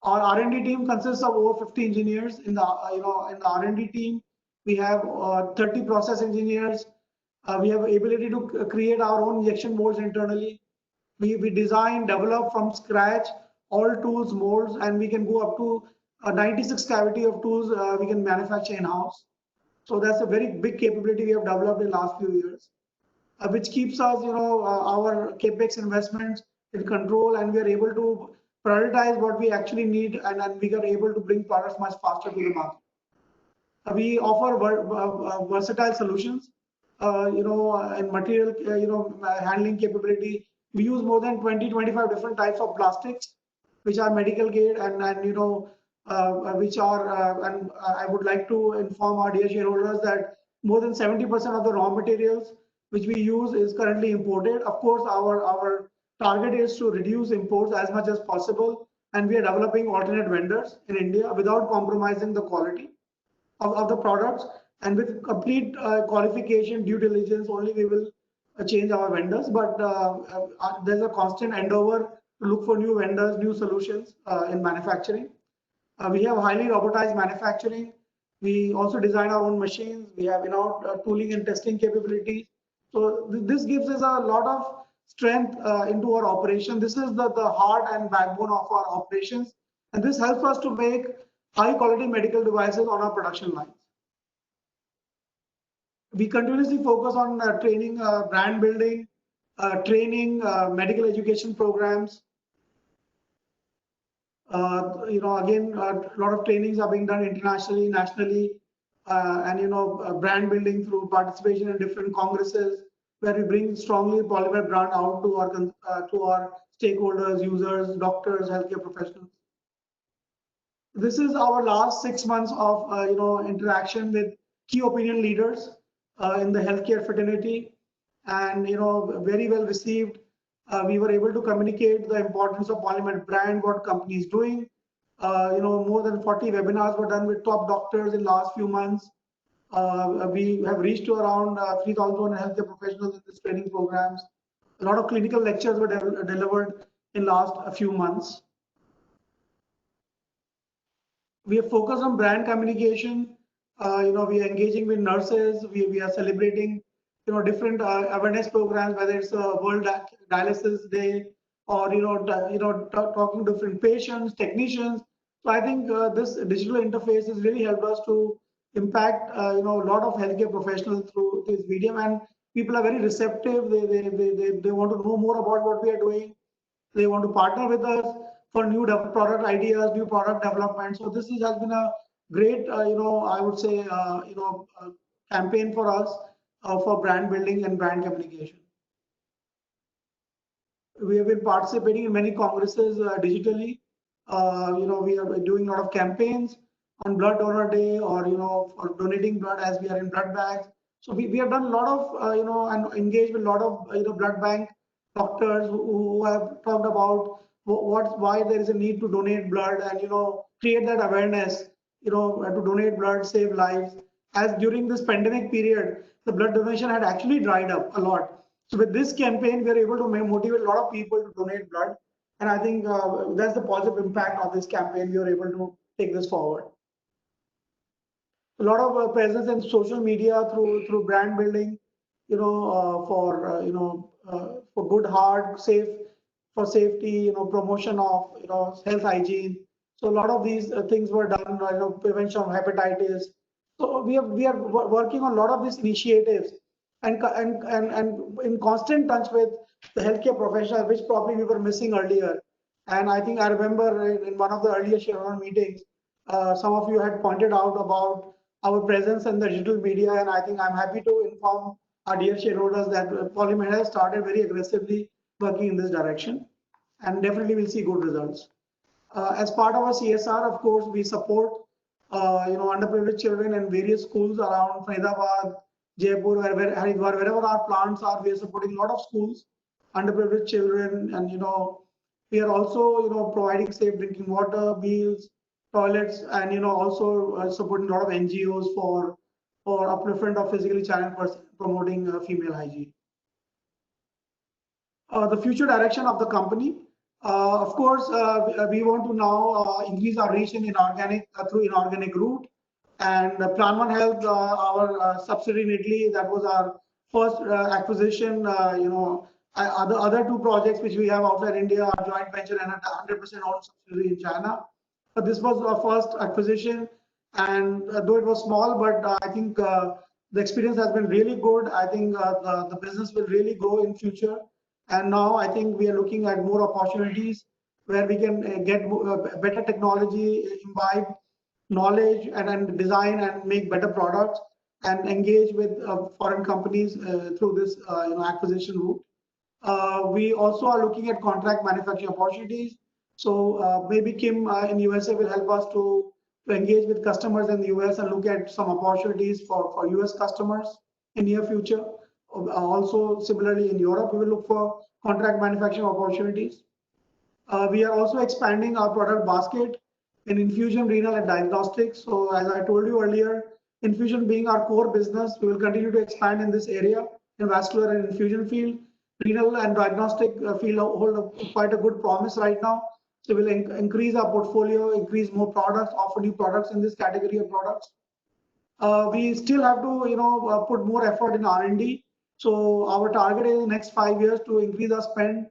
Our R&D team consists of over 50 engineers. In the R&D team, we have 30 process engineers. We have ability to create our own injection molds internally. We design, develop from scratch all tools, molds, and we can go up to 96 cavity of tools we can manufacture in-house. So that's a very big capability we have developed in the last few years, which keeps us, our capex investments in control, and we are able to prioritize what we actually need, and we are able to bring products much faster to the market. We offer versatile solutions, and material, handling capability. We use more than 20-25 different types of plastics, which are medical grade, and which are, and I would like to inform our dear shareholders that more than 70% of the raw materials which we use is currently imported. Of course, our target is to reduce imports as much as possible, and we are developing alternate vendors in India without compromising the quality of the products, and with complete qualification due diligence only we will change our vendors. But there's a constant endeavor to look for new vendors, new solutions in manufacturing. We have highly robotized manufacturing. We also design our own machines. We have tooling and testing capability. So this gives us a lot of strength into our operation. This is the heart and backbone of our operations. And this helps us to make high quality medical devices on our production lines. We continuously focus on training, brand building, training, medical education programs. Again, a lot of trainings are being done internationally, nationally, and brand building through participation in different congresses, where we bring strongly Polymed brand out to our stakeholders, users, doctors, healthcare professionals. This is our last 6 months of interaction with key opinion leaders in the healthcare fraternity, and very well received. We were able to communicate the importance of Polymed brand, what company is doing. More than 40 webinars were done with top doctors in last few months. We have reached to around 3,100 healthcare professionals in these training programs. A lot of clinical lectures were delivered in last few months. We have focused on brand communication. We are engaging with nurses. We are celebrating, different awareness programs, whether it's a World Dialysis Day or talking to different patients, technicians. So I think this digital interface has really helped us to impact a lot of healthcare professionals through this medium, and people are very receptive. They want to know more about what we are doing. They want to partner with us for new product ideas, new product development. So this has been a great, I would say, campaign for us for brand building and brand communication. We have been participating in many congresses digitally. We are doing a lot of campaigns on Blood Donor Day, or for donating blood as we are in blood bags. So we have done a lot of and engaged with a lot of blood bank doctors who have talked about why there is a need to donate blood, and create that awareness, to donate blood, save lives. As during this pandemic period, the blood donation had actually dried up a lot. So with this campaign, we are able to motivate a lot of people to donate blood, and I think that's the positive impact of this campaign. We are able to take this forward. A lot of presence in social media through brand building, for good heart, for safety, promotion of health hygiene. So a lot of these things were done, prevention of hepatitis. So we are working on a lot of these initiatives, and in constant touch with the healthcare professionals, which probably we were missing earlier. And I think I remember in one of the earlier shareholder meetings, some of you had pointed out about our presence in the digital media, and I think I'm happy to inform our dear shareholders that Polymed has started very aggressively working in this direction, and definitely will see good results. As part of our CSR, of course, we support underprivileged children in various schools around Faridabad, Jaipur, Haridwar, wherever our plants are. We are supporting a lot of schools, underprivileged children, and we are also providing safe drinking water, meals, toilets, and also supporting a lot of NGOs for upliftment of physically challenged persons, promoting female hygiene. The future direction of the company, of course, we want to now increase our reach in through inorganic route, and Plan One Health, our subsidiary in Italy, that was our first acquisition. Other two projects which we have outside India are joint venture and 100% owned subsidiary in China. But this was our first acquisition, and though it was small, but I think the experience has been really good. I think the business will really grow in future, and now I think we are looking at more opportunities where we can get better technology, imbibe knowledge, and design and make better products, and engage with foreign companies through this acquisition route. We also are looking at contract manufacturing opportunities. So maybe Kim in USA will help us to engage with customers in the US and look at some opportunities for US customers in near future. Also, similarly in Europe, we will look for contract manufacturing opportunities. We are also expanding our product basket in infusion, renal, and diagnostics. So as I told you earlier, infusion being our core business, we will continue to expand in this area, in vascular and infusion field. Renal and diagnostic field hold quite a good promise right now. So we'll increase our portfolio, increase more products, offer new products in this category of products. We still have to, put more effort in R&D. So our target is in the next 5 years to increase our spend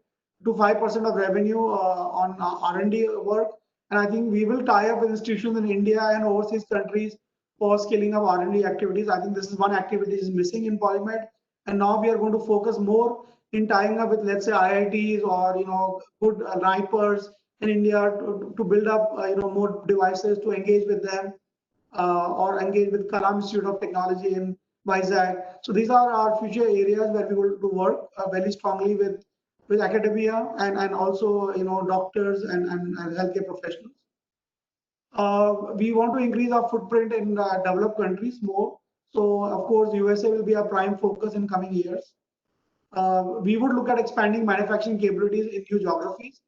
to 5% of revenue on R&D work. And I think we will tie up with institutions in India and overseas countries for scaling up R&D activities. I think this is one activity is missing in Polymed. And now we are going to focus more in tying up with, let's say, IITs or, good NIPERs in India to build up, more devices to engage with them or engage with Kalam Institute of Technology in Vizag. So these are our future areas where we will to work very strongly with academia and also, doctors and healthcare professionals. We want to increase our footprint in developed countries more. So of course, USA will be our prime focus in coming years. We would look at expanding manufacturing capabilities in new geographies.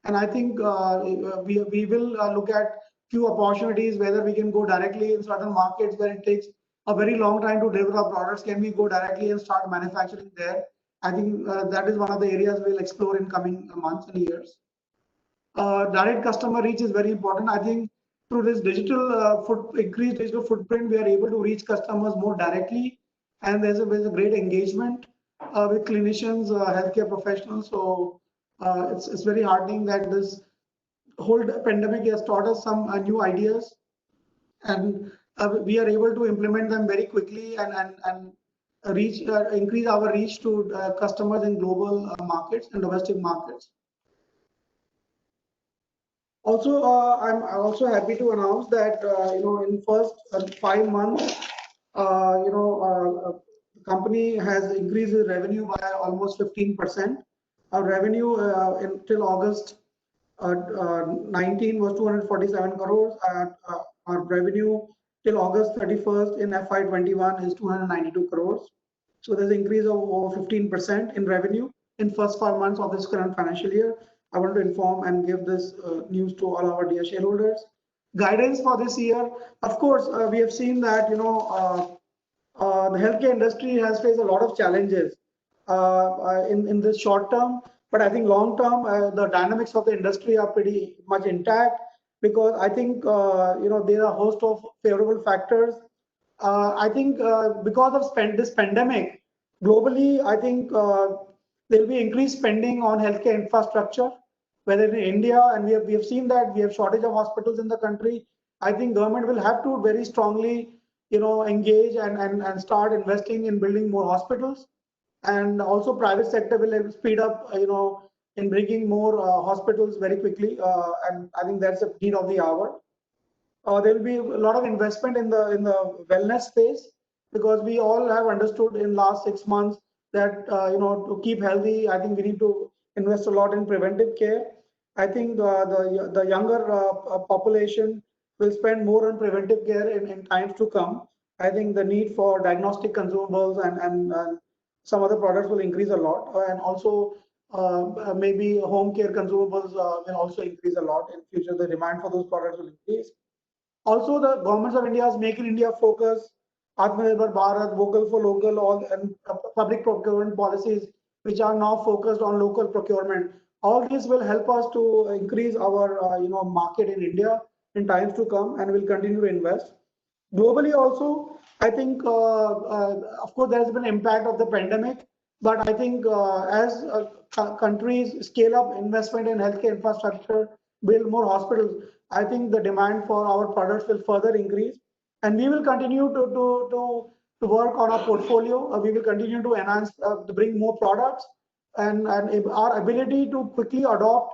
And I think we will look at few opportunities, whether we can go directly in certain markets where it takes a very long time to develop products. Can we go directly and start manufacturing there? I think that is one of the areas we'll explore in coming months and years. Direct customer reach is very important. I think through this increased digital footprint, we are able to reach customers more directly. And there's a great engagement with clinicians, healthcare professionals. So it's very heartening that this whole pandemic has taught us some new ideas, and we are able to implement them very quickly and increase our reach to customers in global markets and domestic markets. Also, I'm also happy to announce that in first 5 months, the company has increased its revenue by almost 15%. Our revenue until August 19 was 247 crores. Our revenue till August 31st in FY21 is 292 crores. So there's an increase of over 15% in revenue in first 5 months of this current financial year. I want to inform and give this news to all our dear shareholders. Guidance for this year, of course, we have seen that the healthcare industry has faced a lot of challenges in this short term. But I think long term, the dynamics of the industry are pretty much intact, because I think there are a host of favorable factors. I think because of this pandemic, globally, I think there will be increased spending on healthcare infrastructure, whether in India, and we have seen that we have shortage of hospitals in the country. I think government will have to very strongly engage and start investing in building more hospitals. And also private sector will speed up, in bringing more hospitals very quickly. And I think that's a need of the hour. There will be a lot of investment in the wellness space, because we all have understood in last 6 months that, to keep healthy, I think we need to invest a lot in preventive care. I think the younger population will spend more on preventive care in times to come. I think the need for diagnostic consumables and some other products will increase a lot, and also maybe home care consumables will also increase a lot in future. The demand for those products will increase. Also, the governments of India's Make in India focus, Atmanirbhar Bharat, Vocal for Local, and public procurement policies, which are now focused on local procurement. All this will help us to increase our market in India in times to come, and we'll continue to invest. Globally also, I think, of course, there has been impact of the pandemic, but I think as countries scale up investment in healthcare infrastructure, build more hospitals, I think the demand for our products will further increase, and we will continue to work on our portfolio. We will continue to enhance, to bring more products, and our ability to quickly adopt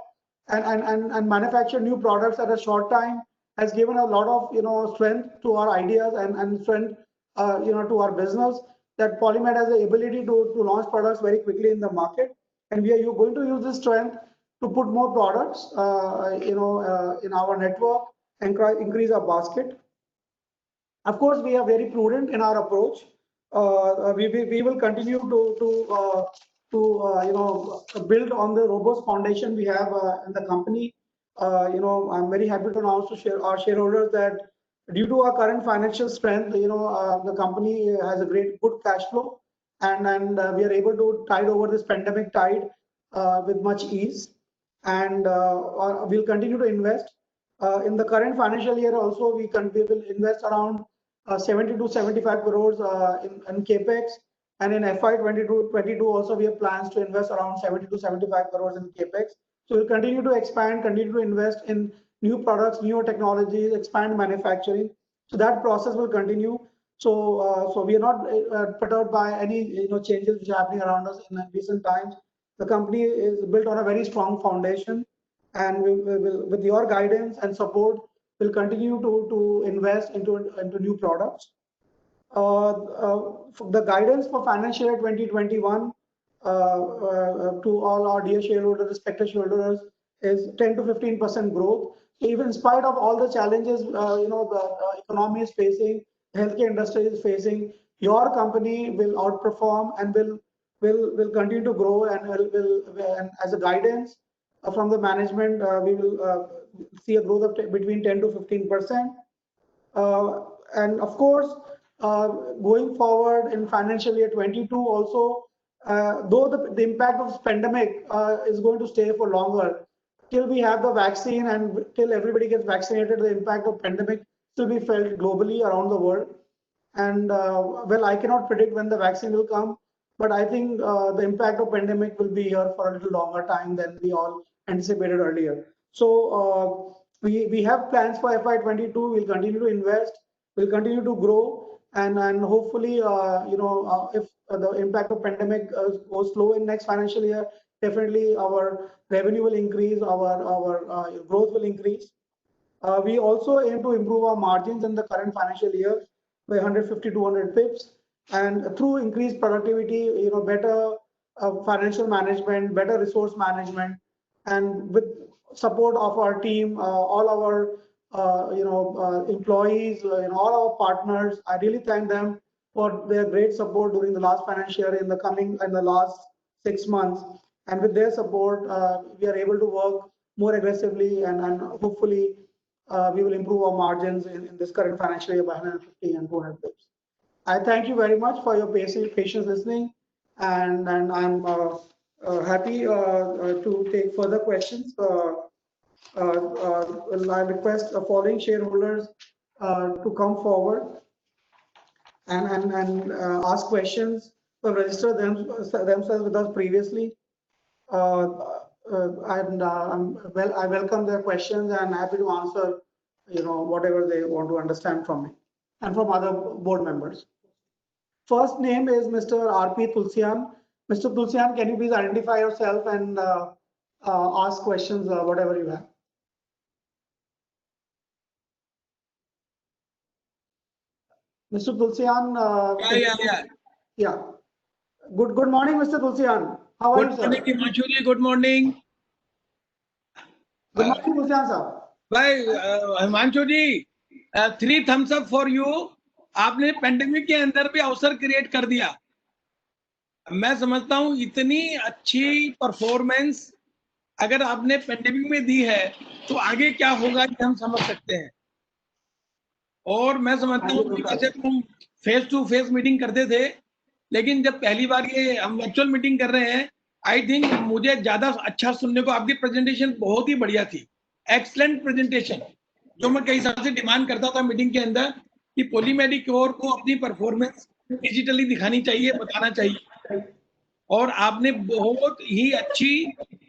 and manufacture new products at a short time has given a lot of strength to our ideas and strength to our business, that Polymed has the ability to launch products very quickly in the market, and we are going to use this strength to put more products in our network and increase our basket. Of course, we are very prudent in our approach. We will continue to build on the robust foundation we have in the company. I'm very happy to announce to our shareholders that due to our current financial strength, the company has a good cash flow, and we are able to tide over this pandemic tide with much ease, and we'll continue to invest. In the current financial year also, we will invest around 70 to 75 crores in capex, And in FY 22 also we have plans to invest around 70 to 75 crores in capex. So we'll continue to expand, continue to invest in new products, newer technologies, expand manufacturing. So that process will continue. So we are not perturbed by any changes which are happening around us in recent times. The company is built on a very strong foundation, and we will, with your guidance and support, will continue to invest into new products. The guidance for financial year 2021 to all our dear shareholders, respected shareholders, is 10 to 15% growth. Even in spite of all the challenges, the economy is facing, healthcare industry is facing, your company will outperform and will continue to grow, and and as a guidance from the management, we will see a growth of between 10 to 15%. And of course, going forward in financial year 22 also, though the impact of this pandemic is going to stay for longer, till we have the vaccine and till everybody gets vaccinated, the impact of pandemic will be felt globally around the world. And well, I cannot predict when the vaccine will come, but I think the impact of pandemic will be here for a little longer time than we all anticipated earlier. So we have plans for FY 22. We'll continue to invest, we'll continue to grow, and hopefully, if the impact of pandemic goes slow in next financial year, definitely our revenue will increase, our growth will increase. We also aim to improve our margins in the current financial year by 150 to 200 pips, and through increased productivity, better financial management, better resource management, and with support of our team, all our employees, all our partners. I really thank them for their great support during the last financial year, in the last 6 months. And with their support, we are able to work more aggressively, and hopefully we will improve our margins in this current financial year by 150 and 200 pips. I thank you very much for your patience listening, and I'm happy to take further questions. I request the following shareholders to come forward and ask questions, or register themselves with us previously. I welcome their questions and happy to answer, whatever they want to understand from me and from other board members. First name is Mr. R.P. Tulsian. Mr. Tulsian, can you please identify yourself and ask questions, whatever you have. Mr. Tulsian. Yeah. Good morning, Mr. Tulsian. How are you, sir? Good morning, Himanshu. Good morning. Good morning, Tulsian sir. Himanshu ji, 3 thumbs up for you. आपने pandemic के अंदर भी अवसर create कर दिया। मैं समझता हूँ इतनी अच्छी परफॉर्मेंस अगर आपने पेंडेमिक में दी है तो आगे क्या होगा ये हम समझ सकते हैं। और मैं समझता हूँ कि वैसे तो हम फेस टू फेस मीटिंग करते थे, लेकिन जब पहली बार ये हम वर्चुअल मीटिंग कर रहे हैं, आई थिंक मुझे ज्यादा अच्छा सुनने को आपकी प्रेजेंटेशन बहुत ही बढ़िया थी। एक्सलेंट प्रेजेंटेशन, जो मैं कई साल से डिमांड करता था मीटिंग के अंदर कि पॉलीमेडिक्योर को अपनी परफॉर्मेंस डिजिटली दिखानी चाहिए, बताना चाहिए, और आपने बहुत ही अच्छी,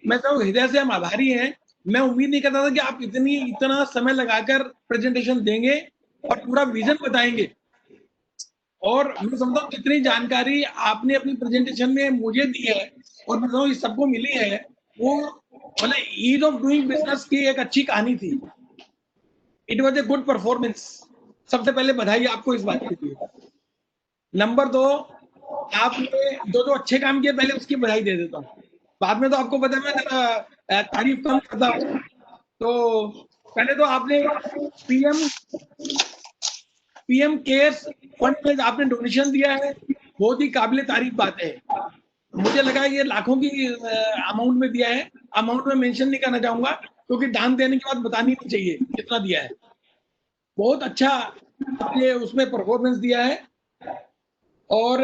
मैं तो हृदय से हम आभारी हैं। मैं उम्मीद नहीं करता था कि आप इतना समय लगाकर प्रेजेंटेशन देंगे और पूरा विजन बताएंगे। और मैं समझता हूँ जितनी जानकारी आपने अपनी प्रेजेंटेशन में मुझे दी है और मैं समझता सबको मिली है, वो मतलब ईज ऑफ डूइंग बिजनेस की एक अच्छी कहानी थी। It was a good performance. सबसे पहले बधाई आपको इस बात के लिए। नंबर 2, आपने जो अच्छे काम किए पहले उसकी बधाई दे देता हूँ, बाद में तो आपको पता है मैं तारीफ कम करता हूँ। तो पहले तो आपने पीएम केयर्स फंड में आपने डोनेशन दिया है, बहुत ही काबिल तारीफ बात है। मुझे लगा ये लाखों की अमाउंट में दिया है। अमाउंट में मेंशन नहीं करना चाहूंगा क्योंकि दान देने के बाद बतानी नहीं चाहिए कितना दिया है। बहुत अच्छा आपने उसमें परफॉर्मेंस दिया है। और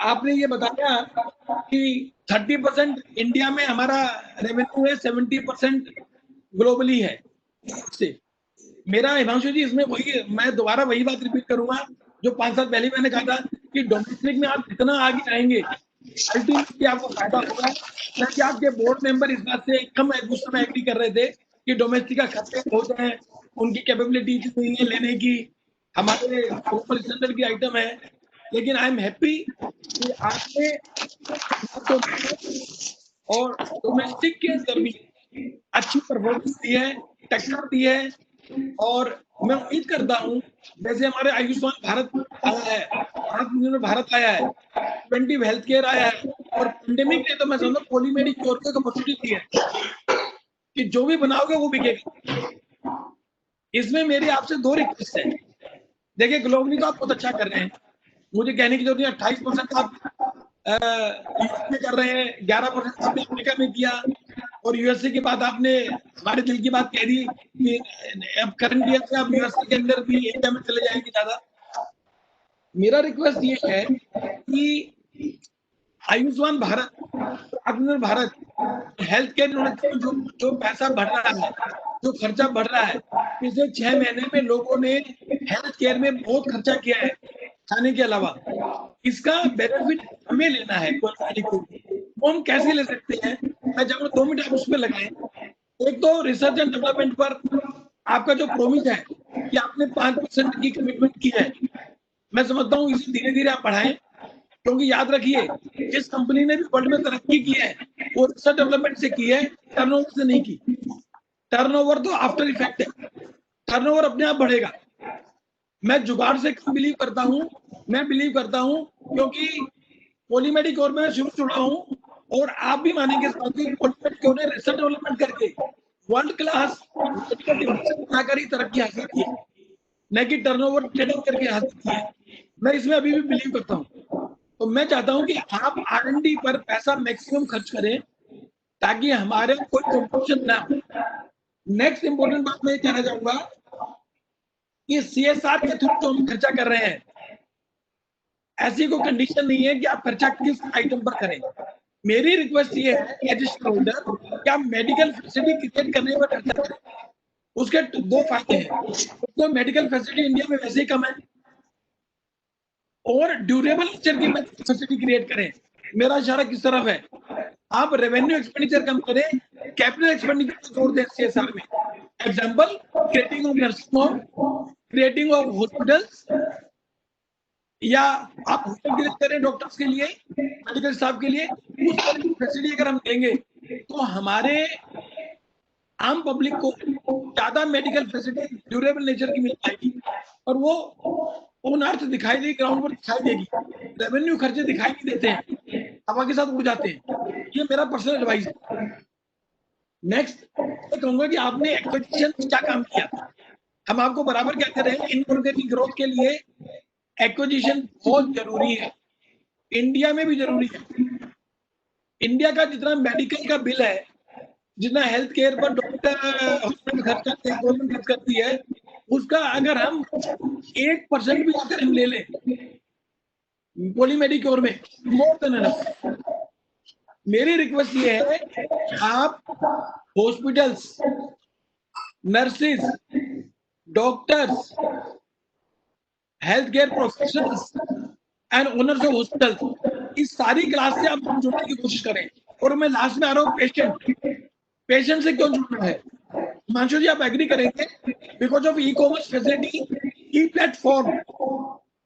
आपने ये बताया कि 30% इंडिया में हमारा रेवेन्यू है, 70% ग्लोबली है। मेरा हिमांशु जी इसमें वही, मैं दोबारा वही बात रिपीट करूंगा जो 5 साल पहले मैंने कहा था कि डोमेस्टिक में आप जितना आगे जाएंगे अल्टीमेटली आपको फायदा होगा। क्योंकि आपके बोर्ड मेंबर इस बात से कम उस समय एग्री कर रहे थे कि डोमेस्टिक का खर्चे हो जाए, उनकी कैपेबिलिटी नहीं है लेने की, हमारे ऊपर स्टैंडर्ड की आइटम है। लेकिन आई एम हैप्पी कि आपने और डोमेस्टिक के अंदर भी अच्छी परफॉर्मेंस दी है, टक्कर दी है। और मैं उम्मीद करता हूँ जैसे हमारे आयुष्मान भारत आया है, आत्मनिर्भर भारत आया है, प्रिवेंटिव हेल्थ केयर आया है, और पेंडेमिक ने तो मैं समझता हूँ पॉलीमेडिक क्योर को अपॉर्चुनिटी दी है कि जो भी बनाओगे वो बिकेगा। इसमें मेरी आपसे 2 रिक्वेस्ट है। देखिए ग्लोबली तो आप बहुत अच्छा कर रहे हैं, मुझे कहने की जरूरत नहीं, 28% आप यूएस में कर रहे हैं, 11% आपने अमेरिका में किया, और यूएसए के बाद आपने हमारे दिल की बात कह दी कि अब करंट ईयर से आप यूएसए के अंदर भी इंडिया में चले जाएंगे ज्यादा। मेरा रिक्वेस्ट ये है कि आयुष्मान भारत, आत्मनिर्भर भारत, हेल्थ केयर जो पैसा बढ़ रहा है, जो खर्चा बढ़ रहा है, पिछले 6 महीने में लोगों ने हेल्थ केयर में बहुत खर्चा किया है खाने के अलावा। इसका बेनिफिट हमें लेना है, वो हम कैसे ले सकते हैं? मैं चाहूंगा 2 मिनट आप उसमें लगाएं। एक तो रिसर्च एंड डेवलपमेंट पर आपका जो प्रॉमिस है कि आपने 5% की कमिटमेंट की है, मैं समझता हूँ इसे धीरे धीरे आप बढ़ाएं, क्योंकि याद रखिए जिस कंपनी ने भी वर्ल्ड में तरक्की की है वो रिसर्च डेवलपमेंट से की है, टर्नओवर से नहीं की। टर्नओवर तो आफ्टर इफेक्ट है, टर्नओवर अपने आप बढ़ेगा। मैं जुगाड़ से बिलीव करता हूँ, मैं बिलीव करता हूँ क्योंकि पॉलीमेडिक और मैं शुरू जुड़ा हूँ, और आप भी मानेंगे पॉलीमेडिक ने रिसर्च डेवलपमेंट करके वर्ल्ड क्लास मेडिकल डिवाइस बनाकर ही तरक्की हासिल की है, न कि टर्नओवर ट्रेडिंग करके हासिल की है। मैं इसमें अभी भी बिलीव करता हूँ। तो मैं चाहता हूँ कि आप R&D पर पैसा मैक्सिमम खर्च करें ताकि हमारे कोई कंपटीशन ना हो। नेक्स्ट इंपॉर्टेंट बात मैं कहना चाहूंगा कि CSR के थ्रू जो हम खर्चा कर रहे हैं, ऐसी कोई कंडीशन नहीं है कि आप खर्चा किस आइटम पर करें। मेरी रिक्वेस्ट ये है एज शेयर होल्डर कि आप मेडिकल फैसिलिटी क्रिएट करने पर खर्चा करें। उसके 2 फायदे हैं, तो मेडिकल फैसिलिटी इंडिया में वैसे ही कम है, और ड्यूरेबल नेचर की फैसिलिटी क्रिएट करें। मेरा इशारा किस तरफ है? आप रेवेन्यू एक्सपेंडिचर कम करें, कैपिटल एक्सपेंडिचर को जोड़ दें CSR में। Example, creating of nursing home, creating of hospitals, या आप हॉस्पिटल क्रिएट करें डॉक्टर्स के लिए, मेडिकल स्टाफ के लिए। उस तरह की फैसिलिटी अगर हम देंगे तो हमारे आम पब्लिक को ज्यादा मेडिकल फैसिलिटी ड्यूरेबल नेचर की मिल पाएगी, और वो ऑन अर्थ दिखाई देगी, ग्राउंड पर दिखाई देगी। रेवेन्यू खर्चे दिखाई नहीं देते हैं, हवा के साथ उड़ जाते हैं। ये मेरा पर्सनल एडवाइस है। नेक्स्ट मैं कहूंगा कि आपने एक्विजिशन क्या काम किया। हम आपको बराबर कहते रहे इनऑर्गेनिक ग्रोथ के लिए एक्विजिशन बहुत जरूरी है, इंडिया में भी जरूरी है। इंडिया का जितना मेडिकल का बिल है, जितना हेल्थ केयर पर डॉक्टर हॉस्पिटल खर्च करते हैं, गवर्नमेंट खर्च करती है, उसका अगर हम 1% भी अगर हम ले लें पॉलीमेडिक और में, मोर देन एनफ। मेरी रिक्वेस्ट ये है आप hospitals, nurses, doctors, health care professionals and owners of hospital, इस सारी क्लास से आप जुड़ने की कोशिश करें। और मैं लास्ट में आ रहा हूँ पेशेंट से क्यों जुड़ना है। हिमांशु जी आप एग्री करेंगे, because of e-commerce facility, e platform,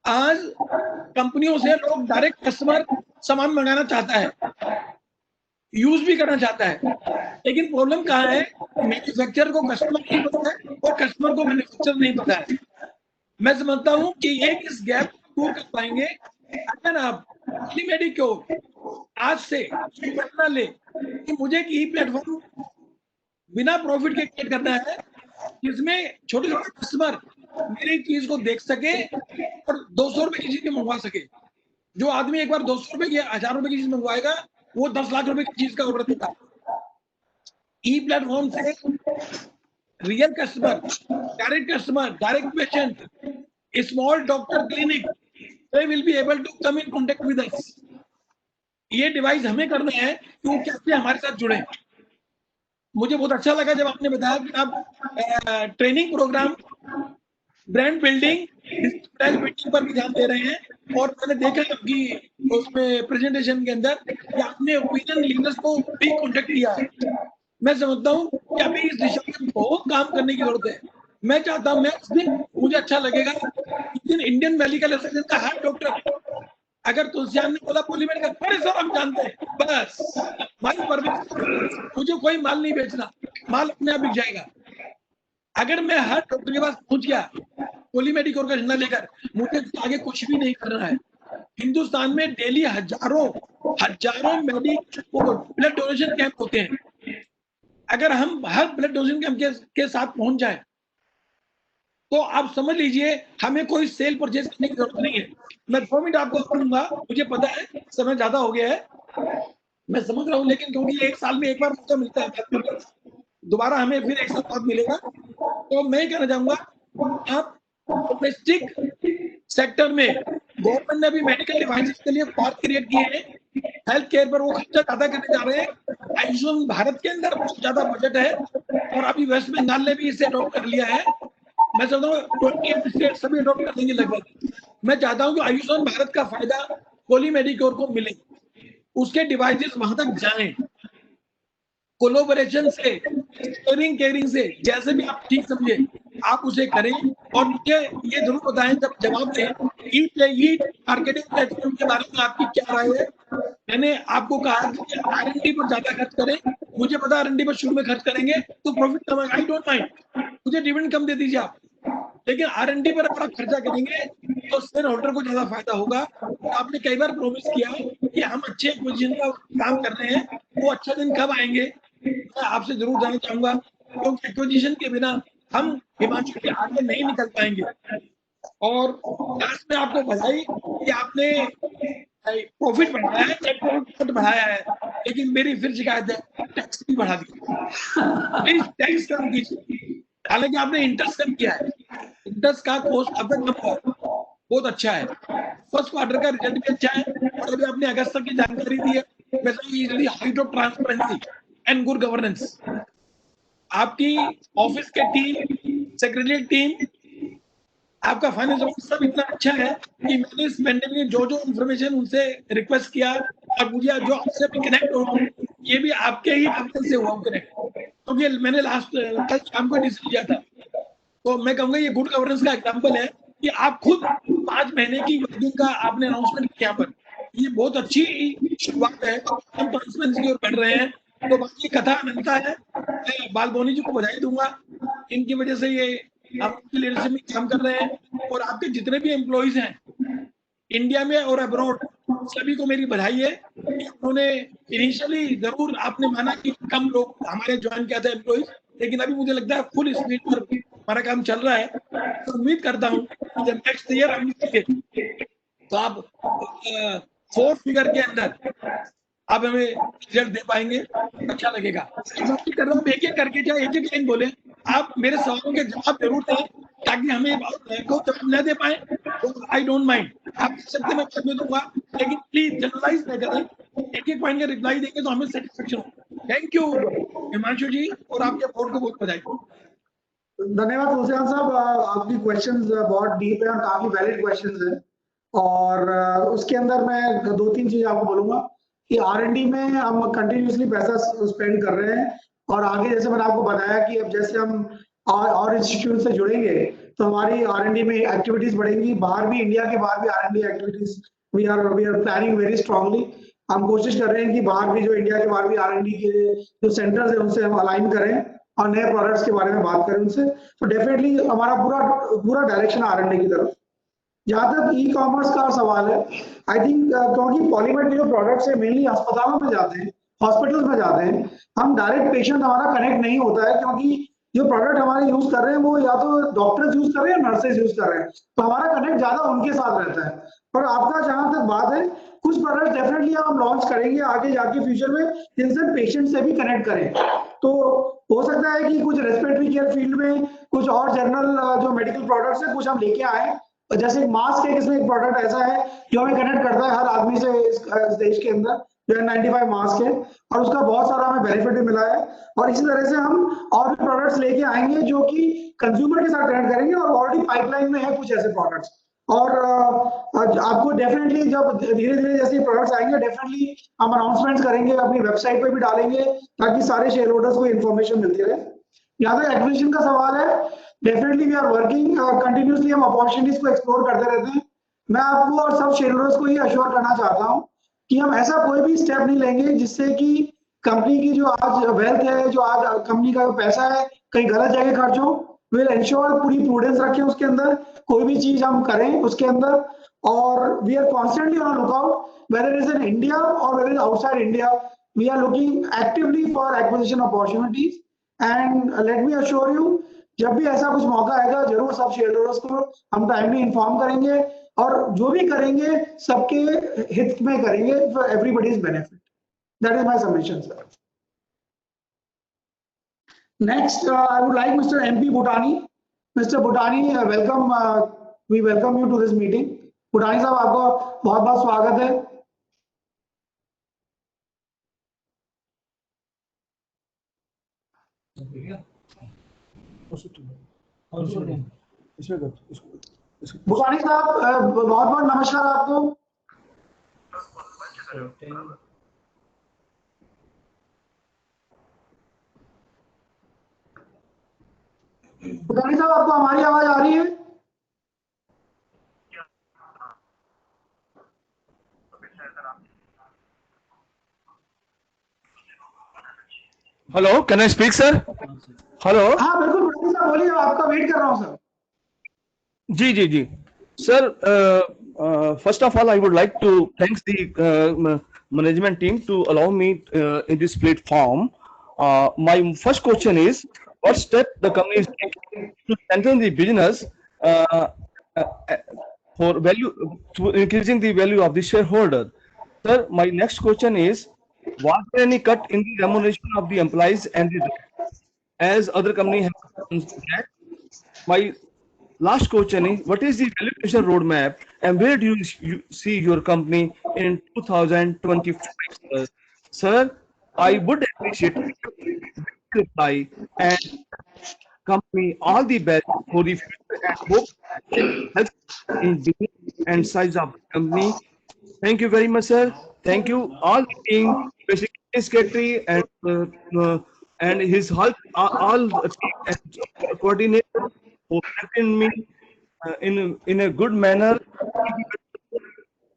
आज कंपनियों से लोग डायरेक्ट कस्टमर सामान मंगाना चाहता है, यूज भी करना चाहता है, लेकिन प्रॉब्लम कहाँ है? मैन्युफैक्चरर को कस्टमर नहीं पता है और कस्टमर को मैन्युफैक्चरर नहीं पता है। मैं समझता हूँ कि एक इस गैप को दूर कर पाएंगे अगर आप पॉलीमेडिक को आज से फैसला ले कि मुझे एक ई प्लेटफॉर्म बिना प्रॉफिट के क्रिएट करना है, जिसमें छोटे छोटे कस्टमर मेरी चीज को देख सके और 200 रुपए की चीज मंगवा सके। जो आदमी एक बार 200 रुपए की 1000 रुपए की चीज मंगवाएगा, वो 10 लाख रुपए की चीज का ऑर्डर देता है। ई प्लेटफॉर्म से real customer, direct patient, small doctor clinic, they will be able to come in contact with us। ये डिवाइस हमें करना है कि वो कैसे हमारे साथ जुड़े। मुझे बहुत अच्छा लगा जब आपने बताया कि आप training program brand building, building पर भी ध्यान दे रहे हैं। और मैंने देखा आपकी उसमें प्रेजेंटेशन के अंदर कि आपने ओपिनियन लीडर्स को भी कॉन्टेक्ट किया है। मैं समझता हूँ कि अभी इस दिशा में बहुत काम करने की जरूरत है। मैं चाहता हूँ, मैं उस दिन मुझे अच्छा लगेगा उस दिन इंडियन मेडिकल एसोसिएशन का हर डॉक्टर अगर तुलसियान ने बोला पॉलीमेड का, बड़े सर हम जानते हैं, बस माल परमिट, मुझे कोई माल नहीं बेचना, माल अपने आप बिक जाएगा। अगर मैं हर डॉक्टर के पास पहुंच गया पॉलीमेडिकोर का झंडा लेकर, मुझे आगे कुछ भी नहीं करना है। हिंदुस्तान में डेली हजारों मेडिकल ब्लड डोनेशन कैंप होते हैं। अगर हम हर ब्लड डोनेशन कैंप के साथ पहुंच जाए तो आप समझ लीजिए हमें कोई सेल परचेज करने की जरूरत नहीं है। मैं 2 मिनट आपको दूंगा, मुझे पता है समय ज्यादा हो गया है, मैं समझ रहा हूँ, लेकिन क्योंकि 1 साल में एक बार मौका मिलता है, दोबारा हमें फिर 1 साल बाद मिलेगा। तो मैं कहना चाहूंगा, आप डोमेस्टिक सेक्टर में गवर्नमेंट ने अभी मेडिकल डिवाइसेस के लिए पार्क क्रिएट किए हैं, हेल्थ केयर पर वो खर्चा ज्यादा करने जा रहे हैं। आयुष्मान भारत के अंदर बहुत ज्यादा बजट है और अभी वेस्ट बंगाल ने भी इसे अडॉप्ट कर लिया है। मैं समझता हूँ 28 स्टेट सभी अडॉप्ट कर लेंगे लगभग। मैं चाहता हूँ कि आयुष्मान भारत का फायदा पॉलीमेडिकोर को मिले, उसके डिवाइसेस वहां तक जाएं, कोलोबरेशन से, शेयरिंग केयरिंग से, जैसे भी आप ठीक समझे आप उसे करें। और मुझे ये जरूर बताएं जब जवाब दें ई मार्केटिंग प्लेटफॉर्म के बारे में आपकी क्या राय है। मैंने आपको कहा कि R&D पर ज्यादा खर्च करें, मुझे पता R&D पर शुरू में खर्च करेंगे तो प्रॉफिट कम है, आई डोंट माइंड, मुझे डिविडेंड कम दे दीजिए आप, लेकिन R&D पर अगर आप खर्चा करेंगे तो शेयर होल्डर को ज्यादा फायदा होगा। आपने कई बार प्रॉमिस किया कि हम अच्छे पोजीशन का काम कर रहे हैं, वो अच्छा दिन कब आएंगे मैं आपसे जरूर जानना चाहूंगा, क्योंकि एक्विजिशन के बिना हम हिमाचल के आगे नहीं निकल पाएंगे। और लास्ट में आपको बधाई कि आपने प्रॉफिट बढ़ाया है, नेट प्रॉफिट बढ़ाया है, लेकिन मेरी फिर शिकायत है टैक्स भी बढ़ा दिया। प्लीज टैक्स कम कीजिए, हालांकि आपने इंटरेस्ट कम किया है, इंटरेस्ट का कॉस्ट आपका कम हुआ, बहुत अच्छा है। फर्स्ट क्वार्टर का रिजल्ट भी अच्छा है और अभी आपने अगस्त तक की जानकारी दी है। वैसे height of transparency and good governance, आपकी ऑफिस के टीम, सेक्रेटरी टीम, आपका फाइनेंस सब इतना अच्छा है कि मैंने इस पेंडेमिक में जो इन्फॉर्मेशन उनसे रिक्वेस्ट किया और मुझे जो आपसे भी कनेक्ट हो, ये भी आपके ही कंपनी से हुआ कनेक्ट, क्योंकि मैंने लास्ट कल शाम को डिसीजन लिया था। तो मैं कहूंगा ये गुड गवर्नेंस का एग्जांपल है कि आप खुद 5 महीने की वर्किंग का आपने अनाउंसमेंट किया पर, ये बहुत अच्छी शुरुआत है, हम ट्रांसपेरेंसी की ओर बढ़ रहे हैं। तो बाकी कथा अनंता है, मैं बालबोनी जी को बधाई दूंगा, इनकी वजह से ये आपकी लीडरशिप में काम कर रहे हैं। और आपके जितने भी एम्प्लॉइज हैं इंडिया में और अब्रॉड, सभी को मेरी बधाई है कि उन्होंने इनिशियली जरूर आपने माना कि कम लोग हमारे ज्वाइन किया था एम्प्लॉइज, लेकिन अभी मुझे लगता है फुल स्पीड पर हमारा काम चल रहा है। तो उम्मीद करता हूँ कि जब नेक्स्ट ईयर हम तो आप 4 फिगर के अंदर आप हमें रिजल्ट दे पाएंगे, अच्छा लगेगा। कर रहा हूँ एक एक करके, चाहे एक एक लाइन बोले, आप मेरे सवालों के जवाब जरूर दें ताकि हमें को जवाब न दे पाए तो आई डोंट माइंड, आप सकते मैं बाद में दूंगा, लेकिन प्लीज जनरलाइज न करें, एक एक पॉइंट का रिप्लाई देंगे तो हमें सेटिस्फेक्शन हो। थैंक यू हिमांशु जी और आपके बोर्ड को बहुत बधाई। धन्यवाद तुलसियान साहब, आपकी क्वेश्चंस बहुत डीप है और काफी वैलिड क्वेश्चंस हैं। और उसके अंदर मैं 2-3 चीज आपको बोलूंगा कि R&D में हम कंटिन्यूसली पैसा स्पेंड कर रहे हैं और आगे जैसे मैंने आपको बताया कि अब जैसे हम और इंस्टीट्यूट से जुड़ेंगे तो हमारी R&D में एक्टिविटीज बढ़ेंगी, बाहर भी, इंडिया के बाहर भी R&D activities we are planning very strongly. हम कोशिश कर रहे हैं कि बाहर भी, जो इंडिया के बाहर भी R&D के जो सेंटर्स है उनसे हम अलाइन करें और नए प्रोडक्ट्स के बारे में बात करें उनसे। तो डेफिनेटली हमारा पूरा डायरेक्शन R&D की तरफ। जहां तक ई कॉमर्स का सवाल है, आई थिंक क्योंकि पॉलीमेड के जो प्रोडक्ट्स है मेनली अस्पतालों में जाते हैं, हॉस्पिटल्स में जाते हैं, हम डायरेक्ट पेशेंट हमारा कनेक्ट नहीं होता है, क्योंकि जो प्रोडक्ट हमारे यूज कर रहे हैं वो या तो डॉक्टर्स यूज कर रहे हैं या नर्सेज यूज कर रहे हैं, तो हमारा कनेक्ट ज्यादा उनके साथ रहता है। पर आपका जहां तक बात है, कुछ प्रोडक्ट डेफिनेटली हम लॉन्च करेंगे आगे जाके फ्यूचर में जिनसे पेशेंट से भी कनेक्ट करें। तो हो सकता है कि कुछ रेस्पिरेटरी केयर फील्ड में कुछ और जनरल जो मेडिकल प्रोडक्ट्स है कुछ हम लेके आए, जैसे एक मास्क है, इसमें एक प्रोडक्ट ऐसा है जो हमें कनेक्ट करता है हर आदमी से इस देश के अंदर, जो N95 मास्क है, और उसका बहुत सारा हमें बेनिफिट भी मिला है। और इसी तरह से हम और भी प्रोडक्ट्स लेके आएंगे जो कि कंज्यूमर के साथ ट्रेंड करेंगे, और ऑलरेडी पाइपलाइन में है कुछ ऐसे प्रोडक्ट्स। और आपको डेफिनेटली जब धीरे धीरे जैसे प्रोडक्ट्स आएंगे, डेफिनेटली हम अनाउंसमेंट्स करेंगे, अपनी वेबसाइट पे भी डालेंगे, ताकि सारे शेयर होल्डर्स को इन्फॉर्मेशन मिलती रहे। यहाँ तक एक्विजिशन का सवाल है, definitely we are working continuously, हम अपॉर्चुनिटीज को एक्सप्लोर करते रहते हैं। मैं आपको और सब शेयर होल्डर्स को ये अश्योर करना चाहता हूँ कि हम ऐसा कोई भी स्टेप नहीं लेंगे जिससे कि कंपनी की जो आज वेल्थ है, जो आज कंपनी का पैसा है, कहीं गलत जगह खर्च हो। विल इंश्योर पूरी प्रूडेंस रखें उसके अंदर, कोई भी चीज हम करें उसके अंदर। और we are constantly on lookout, whether is in India और whether is outside India, we are looking actively for acquisition opportunities. And let me assure you, जब भी ऐसा कुछ मौका आएगा, जरूर सब शेयर होल्डर्स को हम टाइमली इन्फॉर्म करेंगे, और जो भी करेंगे सबके हित में करेंगे, for everybody's benefit. That is my submission, sir. Next, I would like mister MP Bhutani. Mr. Bhutani, welcome. We welcome you to this meeting. Bhutani साहब, आपका बहुत बहुत स्वागत है। भूटानी साहब, बहुत बहुत नमस्कार आपको। भूटानी साहब, आपको हमारी आवाज आ रही है? Hello, can I speak sir? Hello. हाँ बिल्कुल भूटानी साहब, बोलिए, आपका वेट कर रहा हूँ सर। जी जी जी sir, first of all I would like to thank the management team to allow me in this platform. My first question is, what step the company is taking to strengthen the business for value, to increasing the value of the shareholder? Sir, my next question is, was there any cut in the remuneration of the employees and the as other company have done that? My last question is, what is the valuation roadmap and where do you see your company in 2025? Sir, I would appreciate reply and company all the best for the future and hope help in business and size of the company. Thank you very much, sir. Thank you all the team, basically secretary and his help, all the team and coordinator for helping me in a good manner.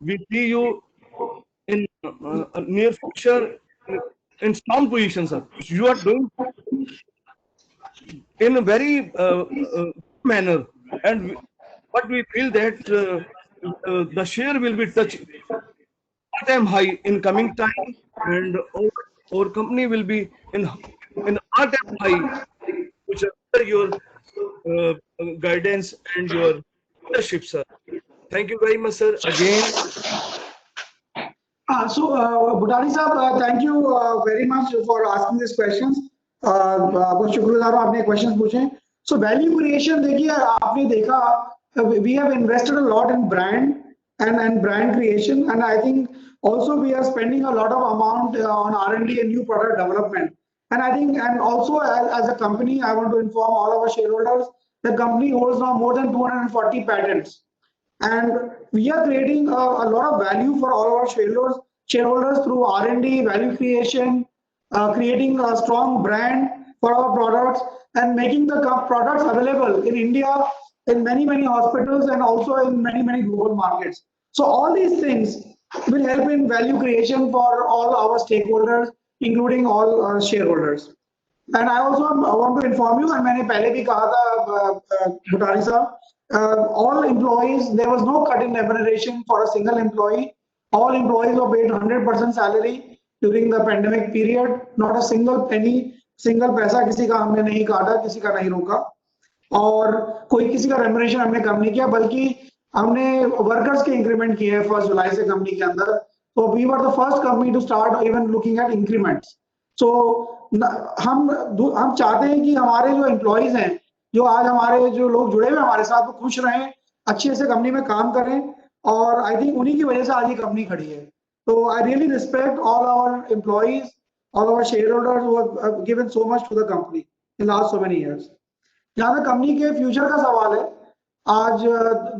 We see you in near future in strong position, sir. You are doing in a very manner, and what we feel that the share will be touched all-time high in coming time, and our company will be in all-time high, which are your guidance and your leadership, sir. Thank you very much, sir. Again. Bhutani साहब, thank you very much for asking these questions. बहुत शुक्रगुजार हूँ, आपने questions पूछे। So value creation, देखिए आपने देखा, we have invested a lot in brand and brand creation, and I think also we are spending a lot of amount on R&D and new product development. And I think, and also as a company, I want to inform all of our shareholders, the company holds now more than 240 patents. And we are creating a lot of value for all our shareholders through R&D, value creation, creating a strong brand for our products, and making the products available in India, in many hospitals, and also in many global markets. So all these things will help in value creation for all our stakeholders, including all shareholders. And I also want to inform you, and मैंने पहले भी कहा था भुटानी साहब, all employees, there was no cut in remuneration for a single employee. All employees were paid 100% salary during the pandemic period. Not a single penny, single पैसा किसी का हमने नहीं काटा, किसी का नहीं रोका, और कोई किसी का remuneration हमने कम नहीं किया, बल्कि हमने workers के increment किए हैं 1 जुलाई से कंपनी के अंदर. So we were the first company to start even looking at increments. So हम चाहते हैं कि हमारे जो एम्प्लॉइज हैं, जो आज हमारे जो लोग जुड़े हुए हमारे साथ, वो खुश रहें, अच्छे से कंपनी में काम करें, और आई थिंक उन्हीं की वजह से आज ये कंपनी खड़ी है. So I really respect all our employees, all our shareholders who have given so much to the company in last so many years. जहाँ तक कंपनी के फ्यूचर का सवाल है, आज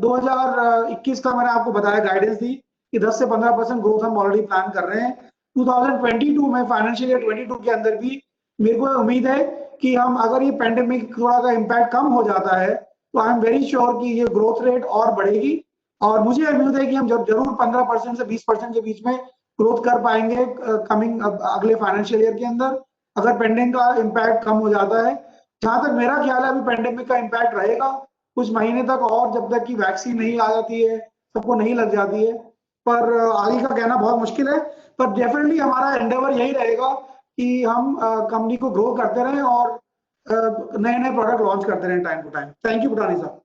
2021 का मैंने आपको बताया, गाइडेंस दी कि 10 से 15% ग्रोथ हम ऑलरेडी प्लान कर रहे हैं। 2022 में, फाइनेंशियल ईयर 22 के अंदर भी मेरे को उम्मीद है कि हम, अगर ये पेंडेमिक थोड़ा का इम्पैक्ट कम हो जाता है, तो आई एम वेरी श्योर कि ये ग्रोथ रेट और बढ़ेगी, और मुझे उम्मीद है कि हम जरूर 15% से 20% के बीच में ग्रोथ कर पाएंगे कमिंग अगले फाइनेंशियल ईयर के अंदर, अगर पेंडेमिक का इम्पैक्ट कम हो जाता है। जहां तक मेरा ख्याल है, अभी पेंडेमिक का इम्पैक्ट रहेगा कुछ महीने तक, और जब तक कि वैक्सीन नहीं आ जाती है, सबको नहीं लग जाती है, पर आगे का कहना बहुत मुश्किल है। पर डेफिनेटली हमारा एंडेवर यही रहेगा कि हम कंपनी को ग्रो करते रहें और नए नए प्रोडक्ट लॉन्च करते रहें time to time. Thank you Bhutani साहब।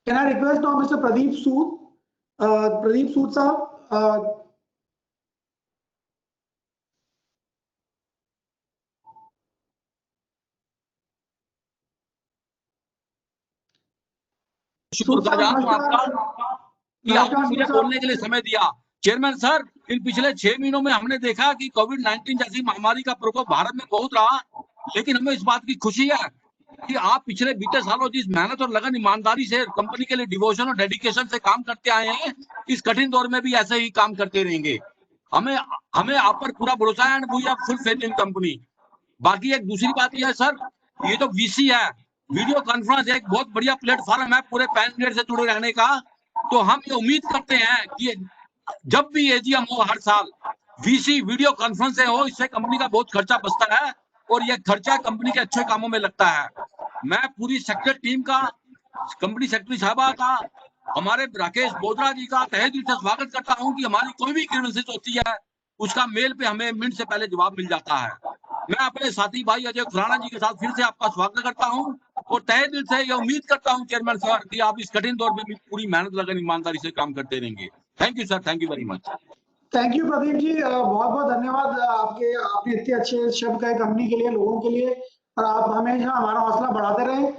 Can I request now mister Pradeep Sood साहब, शुक्रगुजार हूं आपका कि आपने मुझे बोलने के लिए समय दिया। चेयरमैन सर, इन पिछले 6 महीनों में हमने देखा कि कोविड-19 जैसी महामारी का प्रकोप भारत में बहुत रहा, लेकिन हमें इस बात की खुशी है कि आप पिछले बीते सालों जिस मेहनत और लगन, ईमानदारी से कंपनी के लिए डिवोशन और डेडिकेशन से काम करते आए हैं, इस कठिन दौर में भी ऐसे ही काम करते रहेंगे। हमें आप पर पूरा भरोसा है and we have full faith in company. बाकी एक दूसरी बात यह है सर, ये तो वीसी है, वीडियो कॉन्फ्रेंस एक बहुत बढ़िया प्लेटफॉर्म है पूरे पैन इंडिया से जुड़े रहने का। तो हम ये उम्मीद करते हैं कि जब भी एजीएम हो हर साल, वीसी वीडियो कॉन्फ्रेंस से हो, इससे कंपनी का बहुत खर्चा बचता है और ये खर्चा कंपनी के अच्छे कामों में लगता है। मैं पूरी सेक्रेटरी टीम का, कंपनी सेक्रेटरी साहबा का, हमारे राकेश बोधरा जी का तहे दिल से स्वागत करता हूं कि हमारी कोई भी ग्रीवेंसेस होती है उसका मेल पे हमें मिनट से पहले जवाब मिल जाता है। मैं अपने साथी भाई अजय खुराना जी के साथ फिर से आपका स्वागत करता हूं और तहे दिल से ये उम्मीद करता हूं चेयरमैन सर कि आप इस कठिन दौर में भी पूरी मेहनत लगन ईमानदारी से काम करते रहेंगे। Thank you sir, thank you very much. Thank you Pradeep ji, बहुत बहुत धन्यवाद आपने इतने अच्छे शब्द कहे कंपनी के लिए, लोगों के लिए, और आप हमेशा हमारा हौसला बढ़ाते रहें।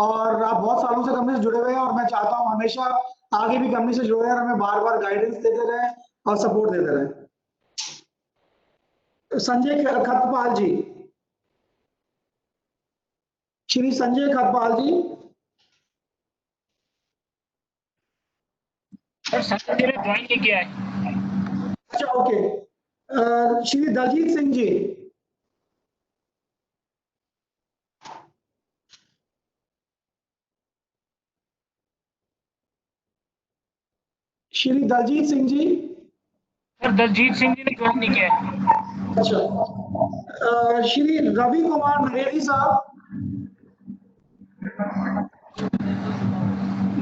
और आप बहुत सालों से कंपनी से जुड़े हुए हैं और मैं चाहता हूं हमेशा आगे भी कंपनी से जुड़े रहें और हमें बार बार गाइडेंस देते रहें और सपोर्ट देते रहें। संजय खतपाल जी, श्री संजय खतपाल जी। सर संजय जी ने ज्वाइन नहीं किया है। अच्छा, ओके। श्री दलजीत सिंह जी। श्री दलजीत सिंह जी। सर दलजीत सिंह जी ने ज्वाइन नहीं किया है। अच्छा, श्री रवि कुमार नरेरी साहब।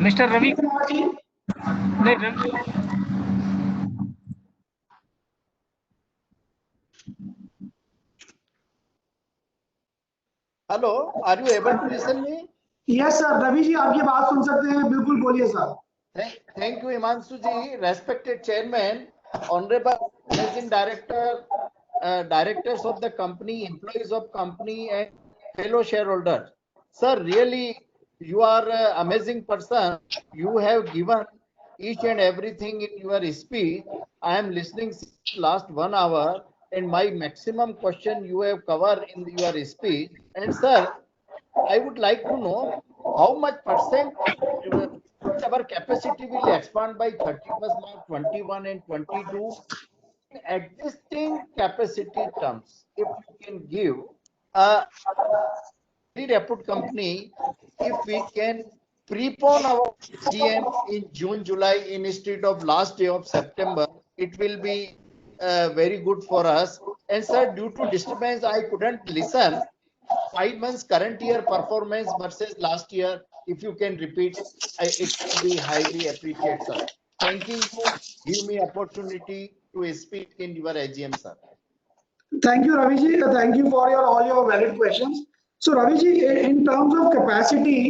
मिस्टर रवि कुमार जी। नहीं, Ravi. Hello, are you able to listen me? Yes sir, Ravi ji आपकी बात सुन सकते हैं, बिल्कुल बोलिए sir. Thank you, Himanshu ji. Respected chairman, honorable managing director, directors of the company, employees of company, and fellow shareholders. Sir, really, you are an amazing person. You have given each and everything in your speech. I am listening since last 1 hour, and my maximum question you have covered in your speech. And sir, I would like to know how much percent our capacity will expand by 31st March 21 and 22 in existing capacity terms. If you can give a very reputable company, if we can prepone our GM in June, July instead of last day of September, it will be very good for us. And sir, due to disturbance, I couldn't listen. 5 months current year performance versus last year, if you can repeat, it will be highly appreciated, sir. Thank you. Give me opportunity to speak in your AGM, sir. Thank you, Ravi ji. Thank you for all your valid questions. So, Ravi ji, in terms of capacity,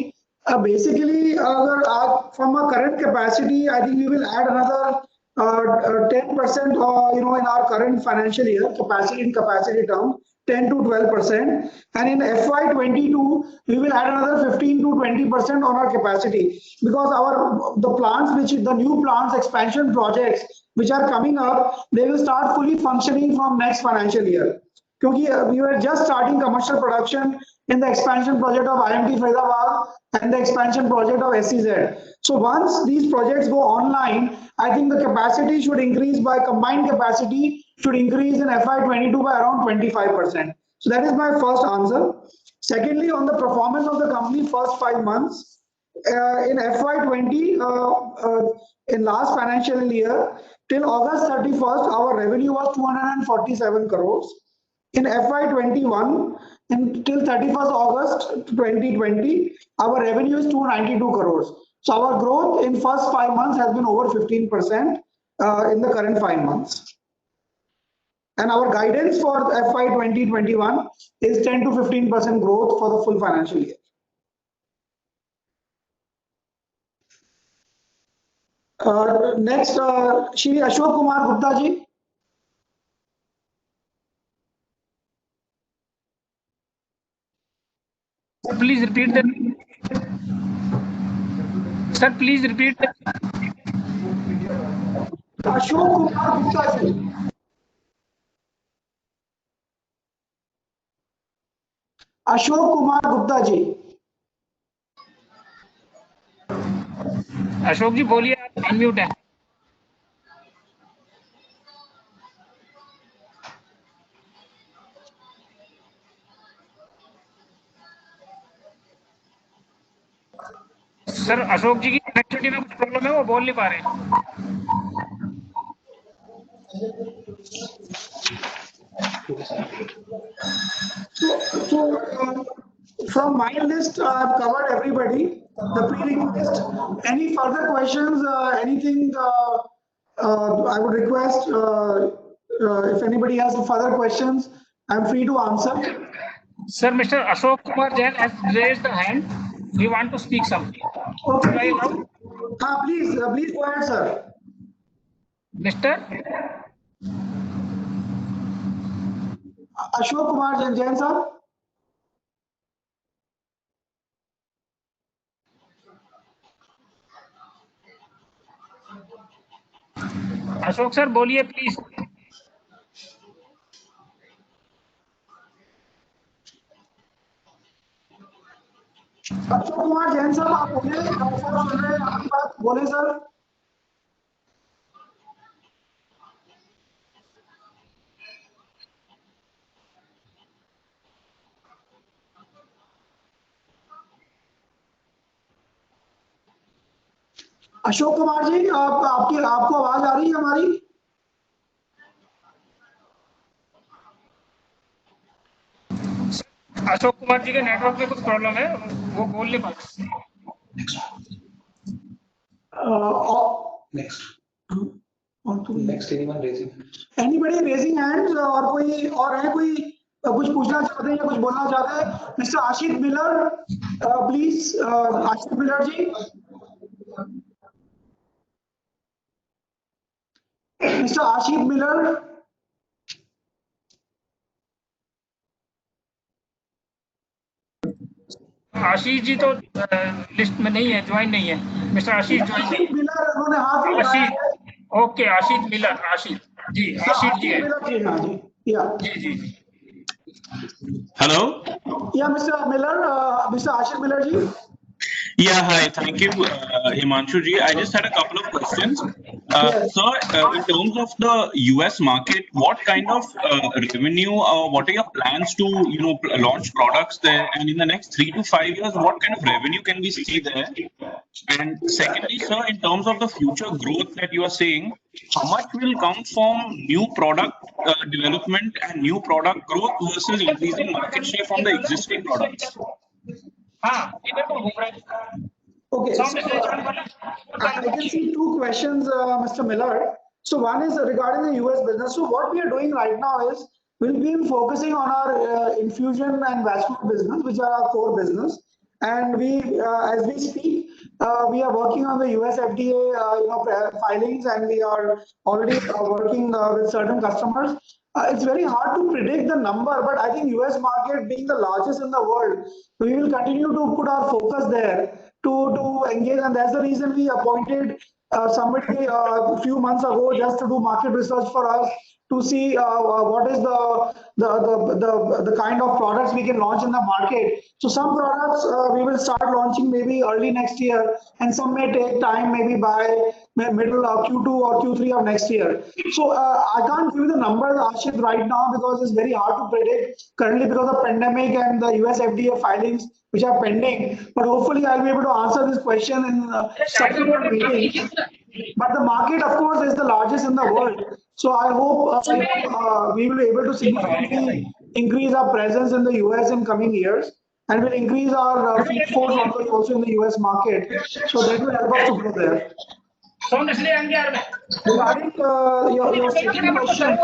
basically, from a current capacity, I think we will add another 10%, in our current financial year, capacity term, 10 to 12%. And in FY22, we will add another 15 to 20% on our capacity, because the new plants, expansion projects which are coming up, they will start fully functioning from next financial year. Because we were just starting commercial production in the expansion project of IMT Faridabad and the expansion project of SEZ. So once these projects go online, I think the capacity should increase combined capacity should increase in FY22 by around 25%. So that is my first answer. Secondly, on the performance of the company first 5 months, in FY20, in last financial year, till August 31st, our revenue was 247 crores. In FY21, until 31st August 2020, our revenue is 292 crores. So our growth in first 5 months has been over 15% in the current 5 months. And our guidance for FY 2021 is 10 to 15% growth for the full financial year. Next, Shri Ashok Kumar Gupta ji. Please repeat the. Sir, please repeat the. Ashok Kumar Gupta ji. Ashok Kumar Gupta ji. Ashok ji बोलिए, आप unmute है. Sir Ashok जी की connectivity में कुछ problem है, वो बोल नहीं पा रहे हैं. From my list, I've covered everybody. The pre-request. Any further questions? Anything? I would request if anybody has further questions, I'm free to answer. Sir, Mr. Ashok Kumar Jain has raised the hand. We want to speak something. Okay. Please go ahead, sir. Mr. Ashok Kumar Jain, sir. Ashok sir बोलिए please. Ashok Kumar Jain साहब, आप बोले, आप सुन रहे हैं आपकी बात, बोले सर. अशोक कुमार जी, आपको आवाज आ रही है हमारी? अशोक कुमार जी के नेटवर्क में कुछ प्रॉब्लम है, वो बोल नहीं पाते. Next, anyone raising? Anybody raising hands? और कोई और है, कोई कुछ पूछना चाहते हैं या कुछ बोलना चाहते हैं? Mister Ashit Miller, please. Ashit Miller ji. Mister Ashit Miller. Ashish ji तो लिस्ट में नहीं है, ज्वाइन नहीं है. मिस्टर आशीष ज्वाइन नहीं है. मिलर, उन्होंने हाथ उठाया है. ओके, आशीष मिलर. आशीष जी, आशीष जी है. जी जी. Hello. Yeah, Mr. Miller, Mr. Ashit Miller ji. Yeah, hi. Thank you, Himanshu ji. I just had a couple of questions. So, in terms of the US market, what kind of revenue, what are your plans to, launch products there? And in the next 3 to 5 years, what kind of revenue can we see there? And secondly, sir, in terms of the future growth that you are saying, how much will come from new product development and new product growth versus increasing market share from the existing products? Okay, so, I can see two questions, Mr. Miller. So one is regarding the US business. So what we are doing right now is we'll be focusing on our infusion and vascular business, which are our core business. And as we speak, we are working on the US FDA, filings, and we are already working with certain customers. It's very hard to predict the number, but I think US market being the largest in the world, we will continue to put our focus there to engage, and that's the reason we appointed somebody a few months ago just to do market research for us to see what is the kind of products we can launch in the market. So some products we will start launching maybe early next year, and some may take time, maybe by middle of Q2 or Q3 of next year. So I can't give you the numbers, Ashit, right now because it's very hard to predict currently because of pandemic and the US FDA filings which are pending. But hopefully I'll be able to answer this question in subsequent meetings. But the market, of course, is the largest in the world. So I hope we will be able to significantly increase our presence in the US in coming years, and will increase our field force also in the US market. So that will help us to grow there. Regarding your second question.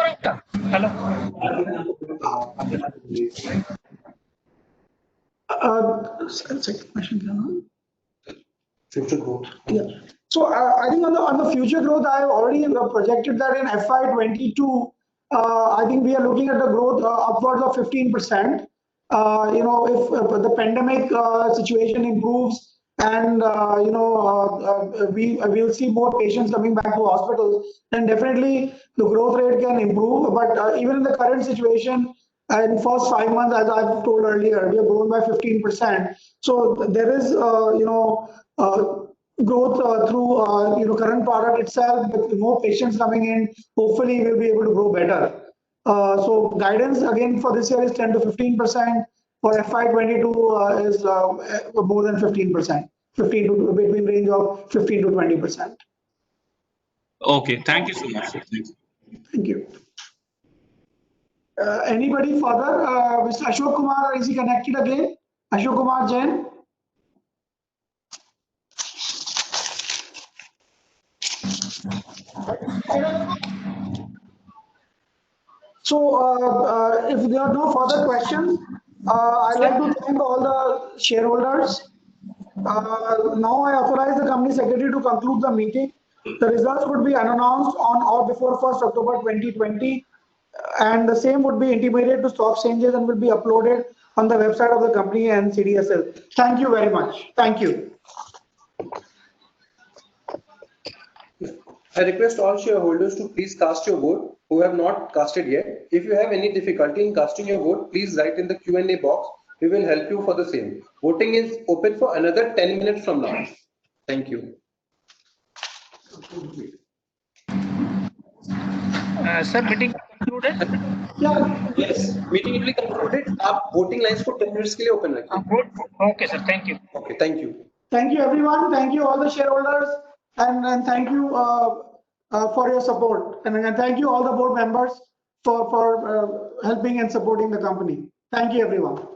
Second question. Future growth. Yeah. So I think on the future growth, I have already projected that in FY22, I think we are looking at the growth upwards of 15%. If the pandemic situation improves and we will see more patients coming back to hospitals, then definitely the growth rate can improve. But even in the current situation, in first 5 months, as I've told earlier, we have grown by 15%. So there is growth through current product itself, with more patients coming in. Hopefully, we'll be able to grow better. So guidance again for this year is 10 to 15%. For FY22 is more than 15%. Between range of 15 to 20%. Okay, thank you so much. Thank you. Anybody further? Mr. Ashok Kumar, is he connected again? Ashok Kumar Jain. So if there are no further questions, I'd like to thank all the shareholders. Now I authorize the company secretary to conclude the meeting. The results would be announced on or before 1st October 2020, and the same would be intimated to stock exchanges and will be uploaded on the website of the company and CDSL. Thank you very much. Thank you. I request all shareholders to please cast your vote who have not casted yet. If you have any difficulty in casting your vote, please write in the Q&A box. We will help you for the same. Voting is open for another 10 minutes from now. Thank you. Sir, meeting concluded? Yeah. Yes, meeting will be concluded. आप voting lines को 10 minutes के लिए open रखिए. Okay, sir. Thank you. Okay, thank you. Thank you, everyone. Thank you, all the shareholders, and thank you for your support. And thank you all the board members for helping and supporting the company. Thank you, everyone.